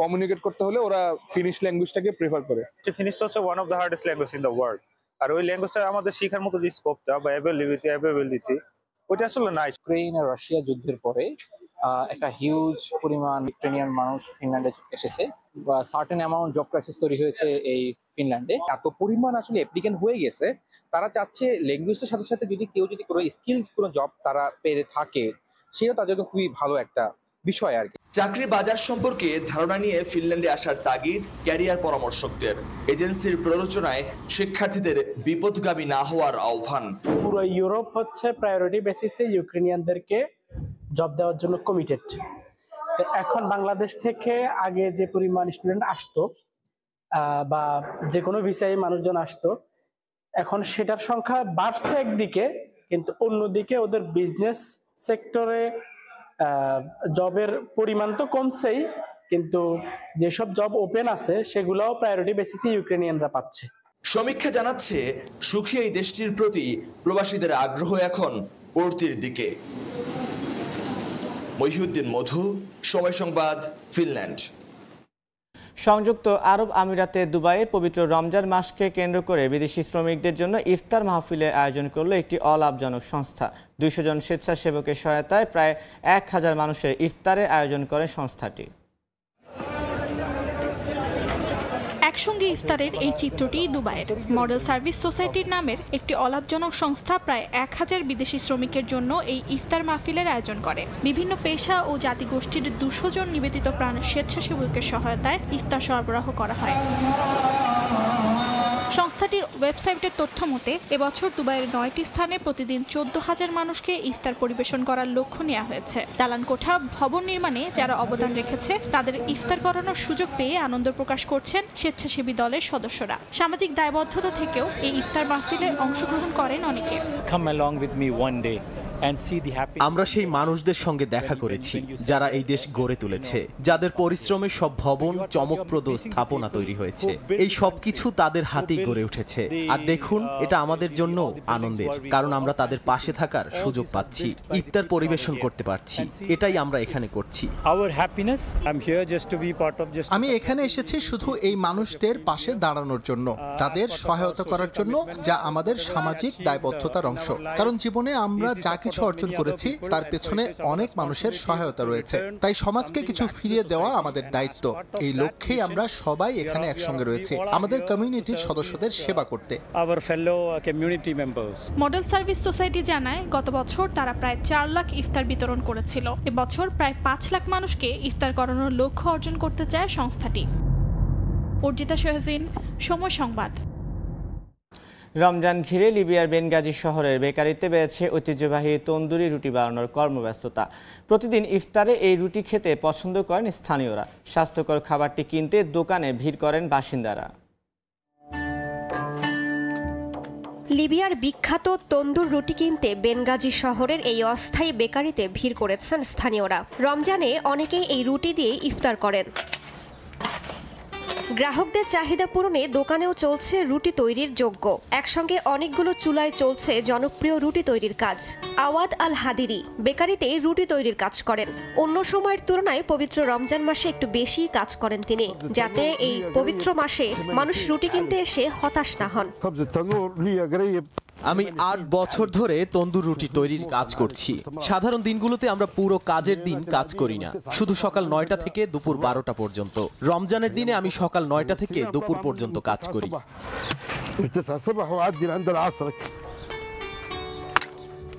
S12: কমিউনিকেট করতে হলে ওরা ফিনিশ ল্যাঙ্গুয়েজটাকে প্রেফার করে।
S14: ফিনিশটা হচ্ছে one of the hardest language in the world. আর ওই ল্যাঙ্গুয়েজটা আমাদের শেখার মতো যে স্কোপটা বা অ্যাভেলেবিলিটি ওইটা আসলে নাই।
S15: ইউক্রেন আর রাশিয়া যুদ্ধের পরে একটা হিউজ পরিমাণ ইউক্রেনিয়ান মানুষ ফিনল্যান্ডে এসেছে বা সার্টেন অ্যামাউন্ট জব ক্রাইসিস তৈরি হয়েছে এই ফিনল্যান্ডে।
S17: এত পরিমাণ আসলে অ্যাপ্লিকেন্ট হয়ে গেছে, তারা চাচ্ছে ল্যাঙ্গুয়েজের সাথে সাথে যদি কেউ কোনো স্কিল কোনো জব তারা পেয়ে থাকে, সেটা তাদের জন্য খুবই ভালো একটা বিষয় আর কি।
S13: চাকরি বাজার সম্পর্কে ধারণা নিয়ে ফিনল্যান্ডে আসার তাগিদ ক্যারিয়ার পরামর্শকদের। এজেন্সির প্ররোচনায় শিক্ষার্থীদের বিপদগামী না হওয়ার আহ্বান।
S18: পুরো ইউরোপ হচ্ছে প্রায়োরিটি বেসিসে ইউক্রেনিয়ানদেরকে জব দেওয়ার জন্য কমিটেড। তো এখন বাংলাদেশ থেকে আগে যে পরিমাণ স্টুডেন্ট আসতো বা যে কোনো ভিসায় মানুষজন আসতো, এখন সেটার সংখ্যা বাড়ছে একদিকে, কিন্তু অন্যদিকে ওদের বিজনেস সেক্টরে জবের পরিমাণ তো কমছেই, কিন্তু যেসব জব ওপেন আছে সেগুলোও প্রায়োরিটি বেসিসে ইউক্রেনিয়ানরা পাচ্ছে।
S13: সমীক্ষা জানাচ্ছে সুখী এই দেশটির প্রতি প্রবাসীদের আগ্রহ এখন পড়তির দিকে। মহিউদ্দিন মধু, সময় সংবাদ, ফিনল্যান্ড।
S19: সংযুক্ত আরব আমিরাতে দুবাইয়ে পবিত্র রমজান মাসকে কেন্দ্র করে বিদেশি শ্রমিকদের জন্য ইফতার মাহফিলের আয়োজন করলো একটি অলাভজনক সংস্থা। 200 জন স্বেচ্ছাসেবকের সহায়তায় প্রায় 1000 মানুষের ইফতারের আয়োজন করে সংস্থাটি।
S24: একসঙ্গে ইফতারের এই চিত্রটি দুবাইয়ের মডেল সার্ভিস সোসাইটির নামের একটি অলাভজনক সংস্থা প্রায় 1000 বিদেশি শ্রমিকের জন্য এই ইফতার মাহফিলের আয়োজন করে। বিভিন্ন পেশা ও জাতিগোষ্ঠীর 200 জন নিবেদিত প্রাণ স্বেচ্ছাসেবকের সহায়তায় ইফতার সরবরাহ করা হয়। সংস্থাটির ওয়েবসাইটের তথ্য মতে এবছর দুবাইয়ের 9টি স্থানে প্রতিদিন 14,000 মানুষকে ইফতার পরিবেশন করার লক্ষ্য নেওয়া হয়েছে। দালান কোঠা ভবন নির্মাণে যারা অবদান রেখেছে তাদের ইফতার করানোর সুযোগ পেয়ে আনন্দ প্রকাশ করছেন স্বেচ্ছাসেবী দলের সদস্যরা। সামাজিক দায়বদ্ধতা থেকেও এই ইফতার মাহফিলে অংশগ্রহণ করেন অনেকে।
S33: আমরা সেই মানুষদের সঙ্গে দেখা করেছি যারা এই দেশ গড়ে তুলেছে, যাদের পরিশ্রমে সব ভবন চমকপ্রদ স্থাপনা তৈরি হয়েছে। এই সবকিছু তাদের হাতেই গড়ে উঠেছে। আর দেখুন, এটা আমাদের জন্য আনন্দের, কারণ আমরা তাদের পাশে থাকার সুযোগ পাচ্ছি, ইফতার পরিবেশন করতে পারছি। এটাই আমরা এখানে করছি।
S25: আমি এখানে এসেছি শুধু এই মানুষদের পাশে দাঁড়ানোর জন্য, তাদের সহায়তা করার জন্য, যা আমাদের সামাজিক দায়বদ্ধতার অংশ। কারণ জীবনে আমরা যা কিছু অর্জন করেছি তার পেছনে অনেক মানুষের সহায়তা রয়েছে, তাই সমাজকে কিছু ফিরিয়ে দেওয়া আমাদের দায়িত্ব। এই লক্ষ্যেই আমরা সবাই এখানে একসঙ্গে রয়েছে, আমাদের কমিউনিটির সদস্যদের সেবা করতে।
S24: মডেল সার্ভিস সোসাইটি জানায় গত বছর তারা প্রায় 4 লাখ ইফতার বিতরণ করেছিল। এবছর প্রায় 5 লাখ মানুষকে ইফতার করানোর লক্ষ্য অর্জন করতে চায় সংস্থাটি। অর্জিতা শাহজিন, সময় সংবাদ।
S19: রমজান ঘিরে লিবিয়ার বেনগাজি শহরের বেকারিতে বেড়েছে ঐতিহ্যবাহী তন্দুরি রুটি বানানোর কর্মব্যস্ততা। প্রতিদিন ইফতারে এই রুটি খেতে পছন্দ করেন স্থানীয়রা। স্বাস্থ্যকর খাবারটি কিনতে দোকানে ভিড় করেন বাসিন্দারা।
S26: লিবিয়ার বিখ্যাত তন্দুর রুটি কিনতে বেনগাজি শহরের এই অস্থায়ী বেকারিতে ভিড় করেছেন স্থানীয়রা। রমজানে অনেকেই এই রুটি দিয়ে ইফতার করেন। গ্রাহকদের চাহিদা পূরণে দোকানেও চলছে রুটি তৈরির যজ্ঞ। একসঙ্গে অনেকগুলো চুলায় চলছে জনপ্রিয় রুটি তৈরির কাজ। আওয়াদ আল হাদিরি বেকারিতে রুটি তৈরির কাজ করেন। অন্য সময়ের তুলনায় পবিত্র রমজান মাসে একটু বেশি কাজ করেন তিনি, যাতে এই পবিত্র মাসে মানুষ রুটি কিনতে এসে হতাশ না হন।
S33: আমি 8 বছর ধরে তন্দুর রুটি তৈরির কাজ করছি। সাধারণ দিনগুলোতে আমরা পুরো কাজের দিন কাজ করি না, শুধু সকাল 9টা থেকে দুপুর 12টা পর্যন্ত। রমজানের দিনে আমি সকাল 9টা থেকে দুপুর পর্যন্ত কাজ করি।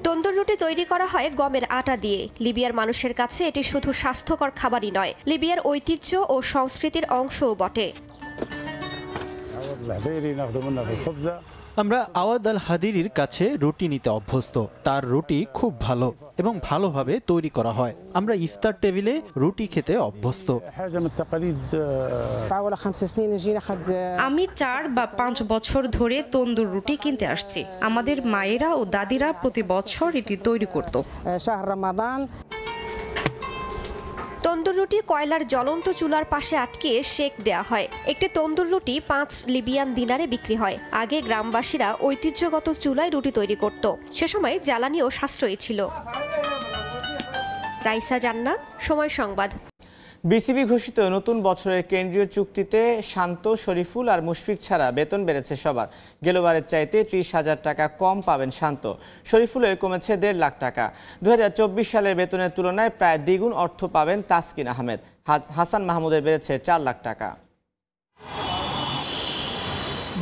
S26: তন্দুর রুটি তৈরি করা হয় গমের আটা দিয়ে। লিবিয়ার মানুষের কাছে এটি শুধু স্বাস্থ্যকর খাবারই নয়, লিবিয়ার ঐতিহ্য ও সংস্কৃতির অংশও বটে।
S33: আমরা আওয়াদ আল হাদিরির কাছে রুটি নিতে অভ্যস্ত। তার রুটি খুব ভালো এবং ভালোভাবে তৈরি করা হয়। আমরা ইফতার টেবিলে রুটি খেতে অভ্যস্ত।
S1: আমি 4 বা 5 বছর ধরে তন্দুর রুটি কিনতে আসছি। আমাদের মায়েরা ও দাদিরা প্রতি বছর এটি তৈরি করত।
S26: তন্দুর রুটি কয়লার জ্বলন্ত চুলার পাশে আটকে সেক দেয়া হয়। একটি তন্দুর রুটি 5 লিবিয়ান দিনারে বিক্রি হয়। আগে গ্রামবাসীরা ঐতিহ্যগত চুলায় রুটি তৈরি করত। সে সময় জ্বালানিও সাশ্রয়ী ছিল। রাইসা জান্নাত, সময় সংবাদ।
S19: বিসিবি ঘোষিত নতুন বছরের কেন্দ্রীয় চুক্তিতে শান্ত, শরীফুল আর মুশফিক ছাড়া বেতন বেড়েছে সবার। গেলবারের চাইতে 30,000 টাকা কম পাবেন শান্ত। শরীফুলের কমেছে 1.5 লাখ টাকা। 2024 সালের বেতনের তুলনায় প্রায় দ্বিগুণ অর্থ পাবেন তাসকিন আহমেদ। হাসান মাহমুদের বেড়েছে 4 লাখ টাকা।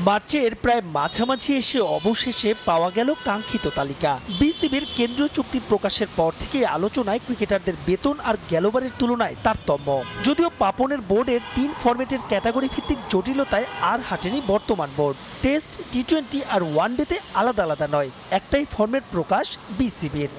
S4: মার্চের প্রায় মাঝামাঝি এসে অবশেষে পাওয়া গেল কাঙ্ক্ষিত তালিকা। বিসিবির কেন্দ্রীয় চুক্তি প্রকাশের পর থেকে আলোচনায় ক্রিকেটারদের বেতন আর গেলবারের তুলনায় তারতম্য। যদিও পাপনের বোর্ডের 3 ফরম্যাটের ক্যাটাগরি ভিত্তিক জটিলতায় আর হাঁটেনি বর্তমান বোর্ড। টেস্ট, টি20 আর ওয়ানডেতে আলাদা আলাদা নয়, একটাই ফরম্যাট প্রকাশ বিসিবির।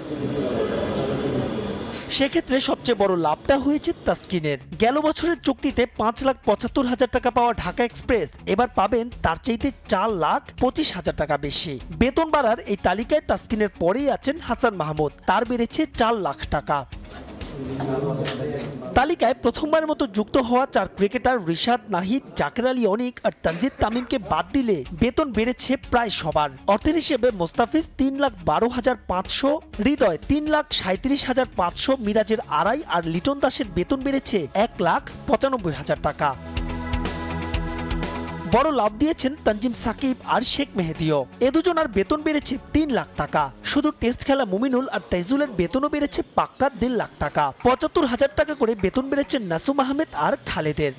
S4: সেক্ষেত্রে সবচেয়ে বড় লাভটা হয়েছে তাসকিনের। গেল বছরের চুক্তিতে 5,75,000 টাকা পাওয়া ঢাকা এক্সপ্রেস এবার পাবেন তার চাইতে 4,25,000 টাকা বেশি। বেতন বাড়ার এই তালিকায় তাসকিনের পরেই আছেন হাসান মাহমুদ, তার বেড়েছে 4 লাখ টাকা। তালিকায় প্রথমবারের মতো যুক্ত হওয়া 4 ক্রিকেটার রিশাদ, নাহিদ, জাকের আলী অনিক আর তানজিদ তামিমকে বাদ দিলে বেতন বেড়েছে প্রায় সবার। অর্থের হিসেবে মোস্তাফিজ 3,12,500, হৃদয় 3,37,500, মিরাজের 2.5 আর লিটন দাসের বেতন বেড়েছে 1,95,000 টাকা। বড় লাভ দিয়েছেন তানজিম সাকিব আর শেখ মেহেদিও। এ দুজনার বেতন বেড়েছে 3 লাখ টাকা। শুধু টেস্ট খেলা মুমিনুল আর তাইজুলের বেতনও বেড়েছে পাক্কা 1.5 লাখ টাকা। 75,000 টাকা করে বেতন বেড়েছে নাসুম আহমেদ আর খালেদের।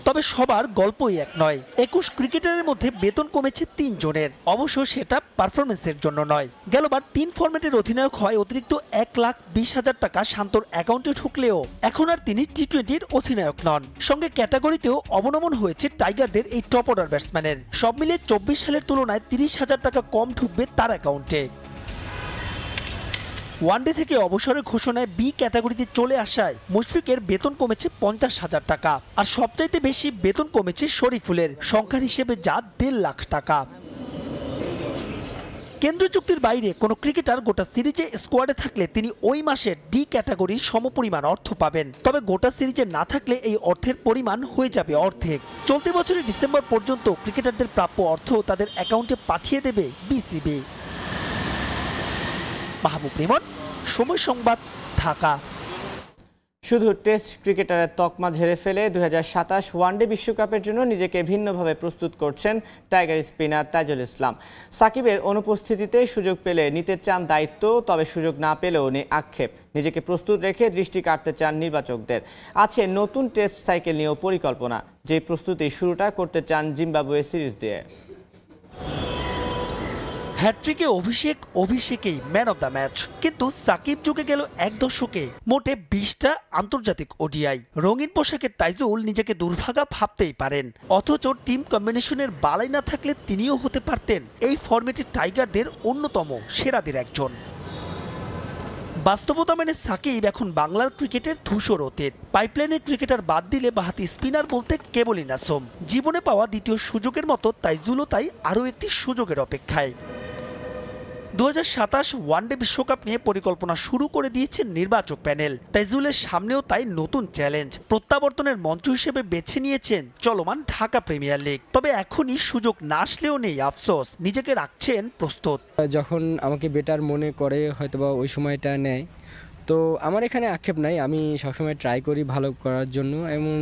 S4: তবে সবার গল্পই এক নয়। 21 ক্রিকেটারের মধ্যে বেতন কমেছে 3 জনের। অবশ্য সেটা পারফরমেন্সের জন্য নয়। গেলবার 3 ফরম্যাটের অধিনায়ক হয় অতিরিক্ত 1,20,000 টাকা শান্তর অ্যাকাউন্টে ঢুকলেও এখন আর তিনি টি20-র অধিনায়ক নন। সঙ্গে ক্যাটাগরিতেও অবনমন হয়েছে টাইগারদের এই টপ অর্ডার ব্যাটসম্যানের। সব মিলিয়ে 24 সালের তুলনায় 30,000 টাকা কম ঢুকবে তার অ্যাকাউন্টে। ওয়ানডে থেকে অবসরের ঘোষণায় বি ক্যাটাগরিতে চলে আসায় মুশফিকের বেতন কমেছে 50,000 টাকা। আর সবচাইতে বেশি বেতন কমেছে শরীফুলের, সংখ্যার হিসেবে যা 1.5 লাখ টাকা। কেন্দ্রীয় চুক্তির বাইরে কোনো ক্রিকেটার গোটা সিরিজে স্কোয়াডে থাকলে তিনি ওই মাসের ডি ক্যাটাগরির সমপরিমাণ অর্থ পাবেন। তবে গোটা সিরিজে না থাকলে এই অর্থের পরিমাণ হয়ে যাবে অর্ধেক। চলতি বছরের ডিসেম্বর পর্যন্ত ক্রিকেটারদের প্রাপ্য অর্থ তাদের অ্যাকাউন্টে পাঠিয়ে দেবে বিসিবি। মাহবুব রিমন, সময় সংবাদ, ঢাকা।
S19: শুধু টেস্ট ক্রিকেটারের তকমা ঝেড়ে ফেলে 2027 ওয়ানডে বিশ্বকাপের জন্য নিজেকে ভিন্নভাবে প্রস্তুত করছেন টাইগার স্পিনার তাইজুল ইসলাম। সাকিবের অনুপস্থিতিতে সুযোগ পেলে নিতে চান দায়িত্ব, তবে সুযোগ না পেলেও নেই আক্ষেপ। নিজেকে প্রস্তুত রেখে দৃষ্টি কাটতে চান নির্বাচকদের। আছে নতুন টেস্ট সাইকেল নিয়েও পরিকল্পনা, যে প্রস্তুতি শুরুটা করতে চান জিম্বাবুয়ে সিরিজ দিয়ে।
S4: হ্যাট্রিকে অভিষেকেই ম্যান অব দ্য ম্যাচ। কিন্তু সাকিব যুগে গেল 1 দশকে মোটে 20টা আন্তর্জাতিক ওডিআই। রঙিন পোশাকে তাইজুল নিজেকে দুর্ভাগা ভাবতেই পারেন, অথচ টিম কম্বিনেশনের বালাই না থাকলে তিনিও হতে পারতেন এই ফরম্যাটে টাইগারদের অন্যতম সেরাদের একজন। বাস্তবতা মেনে সাকিব এখন বাংলার ক্রিকেটের ধূসর অতীত। পাইপলাইনের ক্রিকেটার বাদ দিলে বাহাতি স্পিনার বলতে কেবলই নাসুম। জীবনে পাওয়া দ্বিতীয় সুযোগের মতো তাইজুলও তাই আরও একটি সুযোগের অপেক্ষায়। 2027 ওয়ানডে বিশ্বকাপ নিয়ে পরিকল্পনা শুরু করে দিয়েছে নির্বাচক প্যানেল। তাইজুলের সামনেও তাই নতুন চ্যালেঞ্জ। প্রত্যাবর্তনের মঞ্চ হিসেবে বেছে নিয়েছেন চলমান ঢাকা প্রিমিয়ার লিগ। তবে এখনই সুযোগ না আসলেও নেই আফসোস, নিজেকে রাখছেন প্রস্তুত।
S7: যখন আমাকে বেটার মনে করে হয়তোবা ওই সময়টা নেয়, তো আমার এখানে আক্ষেপ নাই। আমি সবসময় ট্রাই করি ভালো করার জন্য, এমন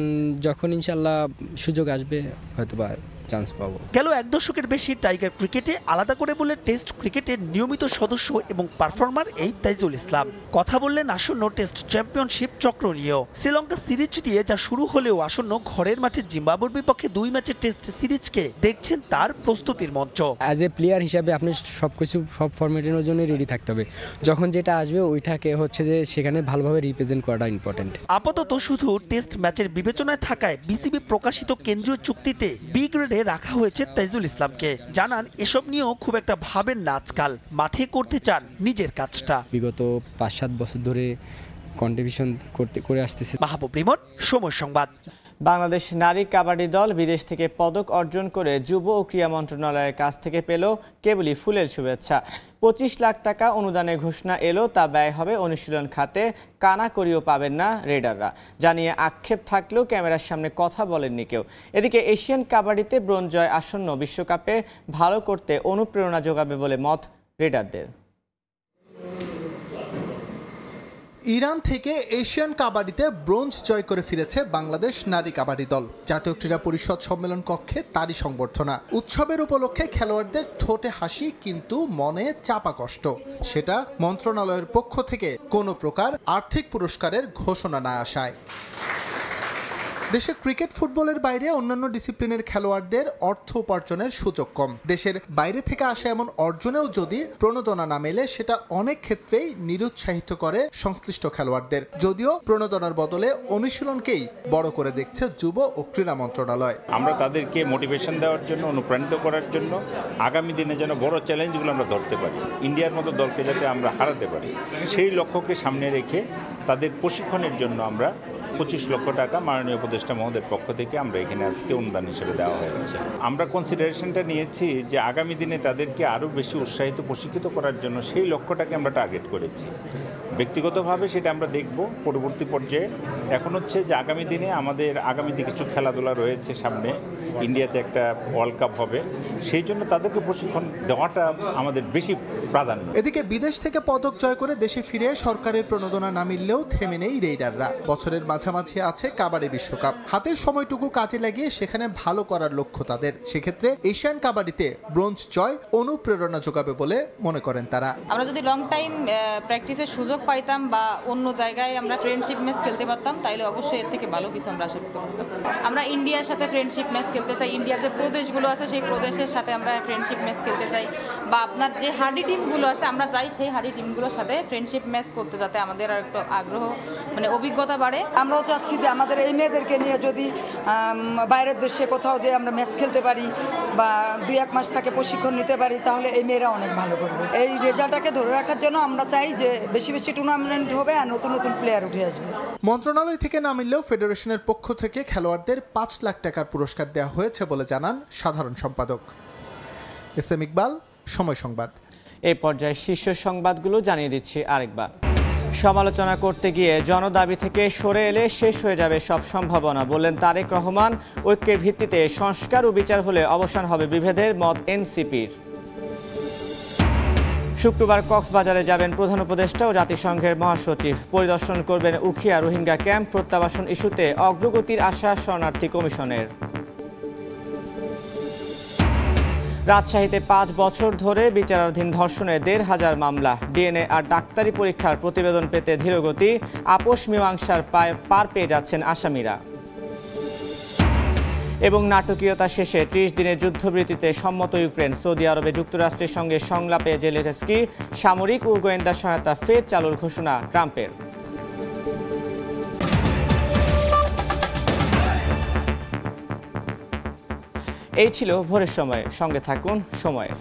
S7: যখন ইনশাল্লাহ সুযোগ আসবে হয়তোবা চান্স পাবো।
S4: গেল 1 দশকের বেশি টাইগার ক্রিকেটে আলাদা করে বলে টেস্ট ক্রিকেটের নিয়মিত সদস্য এবং পারফর্মার এই তাইজুল ইসলাম। কথা বললেন আসন্ন টেস্ট চ্যাম্পিয়নশিপ চক্র নিয়েও। শ্রীলঙ্কা সিরিজ দিয়ে যা শুরু হলেও আসন্ন ঘরের মাঠে জিম্বাবুয়ের বিপক্ষে 2 ম্যাচের টেস্ট সিরিজকে দেখছেন তার প্রস্তুতির মঞ্চ।
S7: অ্যাজ এ প্লেয়ার হিসাবে আপনি সব ফরম্যাটের জন্য রেডি থাকতে হবে। যখন যেটা আসবে ওইটাকে হচ্ছে যে সেখানে ভালোভাবে রিপ্রেজেন্ট করাটা ইম্পর্টেন্ট।
S4: আপাতত শুধু টেস্ট ম্যাচের বিবেচনায় থাকায় বিসিবি প্রকাশিত কেন্দ্রীয় চুক্তিতে বি গ্রেডে রাখা হয়েছে তাইজুল ইসলামকে। জানান এসব নিয়েও খুব একটা ভাবেন না আজকাল, মাঠে করতে চান নিজের কাজটা।
S7: বিগত 5-7 বছর ধরে কন্ট্রিবিউশন করে আসতেছে।
S4: মাহবুব রিমন, সময় সংবাদ।
S19: বাংলাদেশ নারী কাবাডি দল বিদেশ থেকে পদক অর্জন করে যুব ও ক্রীড়া মন্ত্রণালয়ের কাছ থেকে পেল কেবলই ফুলের শুভেচ্ছা। 25 লাখ টাকা অনুদানের ঘোষণা এলো, তা ব্যয় হবে অনুশীলন খাতে। কানাকড়িও পাবেন না রেডাররা, জানিয়ে আক্ষেপ থাকলেও ক্যামেরার সামনে কথা বলেননি কেউ। এদিকে এশিয়ান কাবাডিতে ব্রোঞ্জ জয় আসন্ন বিশ্বকাপে ভালো করতে অনুপ্রেরণা যোগাবে বলে মত রেডারদের।
S25: ইরান থেকে এশিয়ান কাবাডিতে ব্রোঞ্জ জয় করে ফিরেছে বাংলাদেশ নারী কাবাডি দল। জাতীয় ক্রীড়া পরিষদ সম্মেলন কক্ষে তারই সংবর্ধনা। উৎসবের উপলক্ষে খেলোয়াড়দের ঠোঁটে হাসি, কিন্তু মনে চাপা কষ্ট। সেটা মন্ত্রণালয়ের পক্ষ থেকে কোনো প্রকার আর্থিক পুরস্কারের ঘোষণা না আসায়। দেশে ক্রিকেট ফুটবলের বাইরে অন্যান্য ডিসিপ্লিনের খেলোয়াড়দের অর্থ উপার্জনের সুযোগ কম। দেশের বাইরে থেকে আসা এমন অর্জনেও যদি প্রণোদনা না মেলে, সেটা অনেক ক্ষেত্রেই নিরুৎসাহিত করে সংশ্লিষ্ট খেলোয়াড়দের। যদিও প্রণোদনার বদলে অনুশীলনকেই বড় করে দেখছে যুব ও ক্রীড়া মন্ত্রণালয়।
S8: আমরা তাদেরকে মোটিভেশন দেওয়ার জন্য, অনুপ্রাণিত করার জন্য আগামী দিনে যেন বড় চ্যালেঞ্জগুলো আমরা ধরতে পারি, ইন্ডিয়ার মতো দলকে যাতে আমরা হারাতে পারি, সেই লক্ষ্যকে সামনে রেখে তাদের প্রশিক্ষণের জন্য আমরা 25 লক্ষ টাকা মাননীয় উপদেষ্টা মহোদয়ের পক্ষ থেকে আমরা এখানে আজকে অনুদান হিসেবে দেওয়া হয়েছে। আমরা কনসিডারেশনটা নিয়েছি যে আগামী দিনে তাদেরকে আরও বেশি উৎসাহিত, প্রশিক্ষিত করার জন্য সেই লক্ষ্যটাকে আমরা টার্গেট করেছি। ব্যক্তিগতভাবে সেটা আমরা দেখব পরবর্তী পর্যায়ে। এখন হচ্ছে যে আগামী দিনে আমাদের আগামীতে কিছু খেলাধুলা রয়েছে সামনে, ইন্ডিয়াতে একটা ওয়ার্ল্ড কাপ হবে, সেই জন্য তাদেরকে প্রশিক্ষণ দেওয়াটা আমাদের বেশি প্রাধান্য।
S25: এদিকে বিদেশ থেকে পদক জয় করে দেশে ফিরে সরকারের প্রণোদনা না মিললেও থেমে নেই রেইডাররা। বছরের মাঝামাঝি আছে কাবাডি বিশ্বকাপ। হাতের সময়টুকু কাজে লাগিয়ে সেখানে ভালো করার লক্ষ্য তাদের। সেক্ষেত্রে এশিয়ান কাবাডিতে ব্রোঞ্জ জয় অনুপ্রেরণা যোগাবে বলে মনে করেন তারা।
S11: আমরা যদি লং টাইম প্র্যাকটিসের সুযোগ পাইতাম বা অন্য জায়গায় আমরা ফ্রেন্ডশিপ ম্যাচ খেলতে পারতাম, তাইলে অবশ্যই এর থেকে ভালো কিছু আমরা আশা করতে পারতাম। আমরা ইন্ডিয়ার সাথে ফ্রেন্ডশিপ ম্যাচ খেলতে চাই, ইন্ডিয়ার যে প্রদেশগুলো আছে সেই প্রদেশের সাথে আমরা ফ্রেন্ডশিপ ম্যাচ খেলতে চাই, বা আপনার যে হার্ডি টিমগুলো আছে আমরা চাই সেই হার্ডি টিমগুলোর সাথে ফ্রেন্ডশিপ ম্যাচ করতে, যাতে আমাদের আর একটু আগ্রহ, মানে অভিজ্ঞতা বাড়ে।
S16: আমরাও চাচ্ছি যে আমাদের এই মেয়েদেরকে নিয়ে যদি বাইরের দেশে কোথাও যে আমরা ম্যাচ খেলতে পারি বা 2-1 মাস থাকে প্রশিক্ষণ নিতে পারি, তাহলে এই মেয়েরা অনেক ভালো করবে। এই রেজাল্টটাকে ধরে রাখার জন্য আমরা চাই যে বেশি বেশি টুর্নামেন্ট হবে আর নতুন নতুন প্লেয়ার উঠে আসবে।
S25: মন্ত্রণালয় থেকে না মিললেও ফেডারেশনের পক্ষ থেকে খেলোয়াড়দের 5 লাখ টাকার পুরস্কার দেওয়া হয়েছে বলে জানান সাধারণ সম্পাদক। এস.এম. ইকবাল, সময় সংবাদ।
S19: এই পর্যায়ে শীর্ষ সংবাদগুলো জানিয়ে দিচ্ছি আরেকবার। সমালোচনা করতে গিয়ে জনদাবি থেকে সরে এলে শেষ হয়ে যাবে সব সম্ভাবনা, বললেন তারেক রহমান। ঐক্যের ভিত্তিতে সংস্কার ও বিচার হলে অবসান হবে বিভেদের, মত এনসিপির। শুক্রবার কক্সবাজারে যাবেন প্রধান উপদেষ্টা ও জাতিসংঘের মহাসচিব। পরিদর্শন করবেন উখিয়া রোহিঙ্গা ক্যাম্প। প্রত্যাবাসন ইস্যুতে অগ্রগতির আশা শরণার্থী কমিশনের। রাজশাহীতে 5 বছর ধরে বিচারাধীন ধর্ষণে 1,500 মামলা। ডিএনএ আর ডাক্তারি পরীক্ষার প্রতিবেদন পেতে ধীরগতি। আপোষ মীমাংসার পার পেয়ে যাচ্ছেন আসামিরা। এবং নাটকীয়তা শেষে 30 দিনের যুদ্ধবিরতিতে সম্মত ইউক্রেন। সৌদি আরবে যুক্তরাষ্ট্রের সঙ্গে সংলাপে জেলেনস্কি। সামরিক ও গোয়েন্দা সহায়তা ফের চালুর ঘোষণা ট্রাম্পের। এই ছিল ভোরের সময়। সঙ্গে থাকুন সময়ের।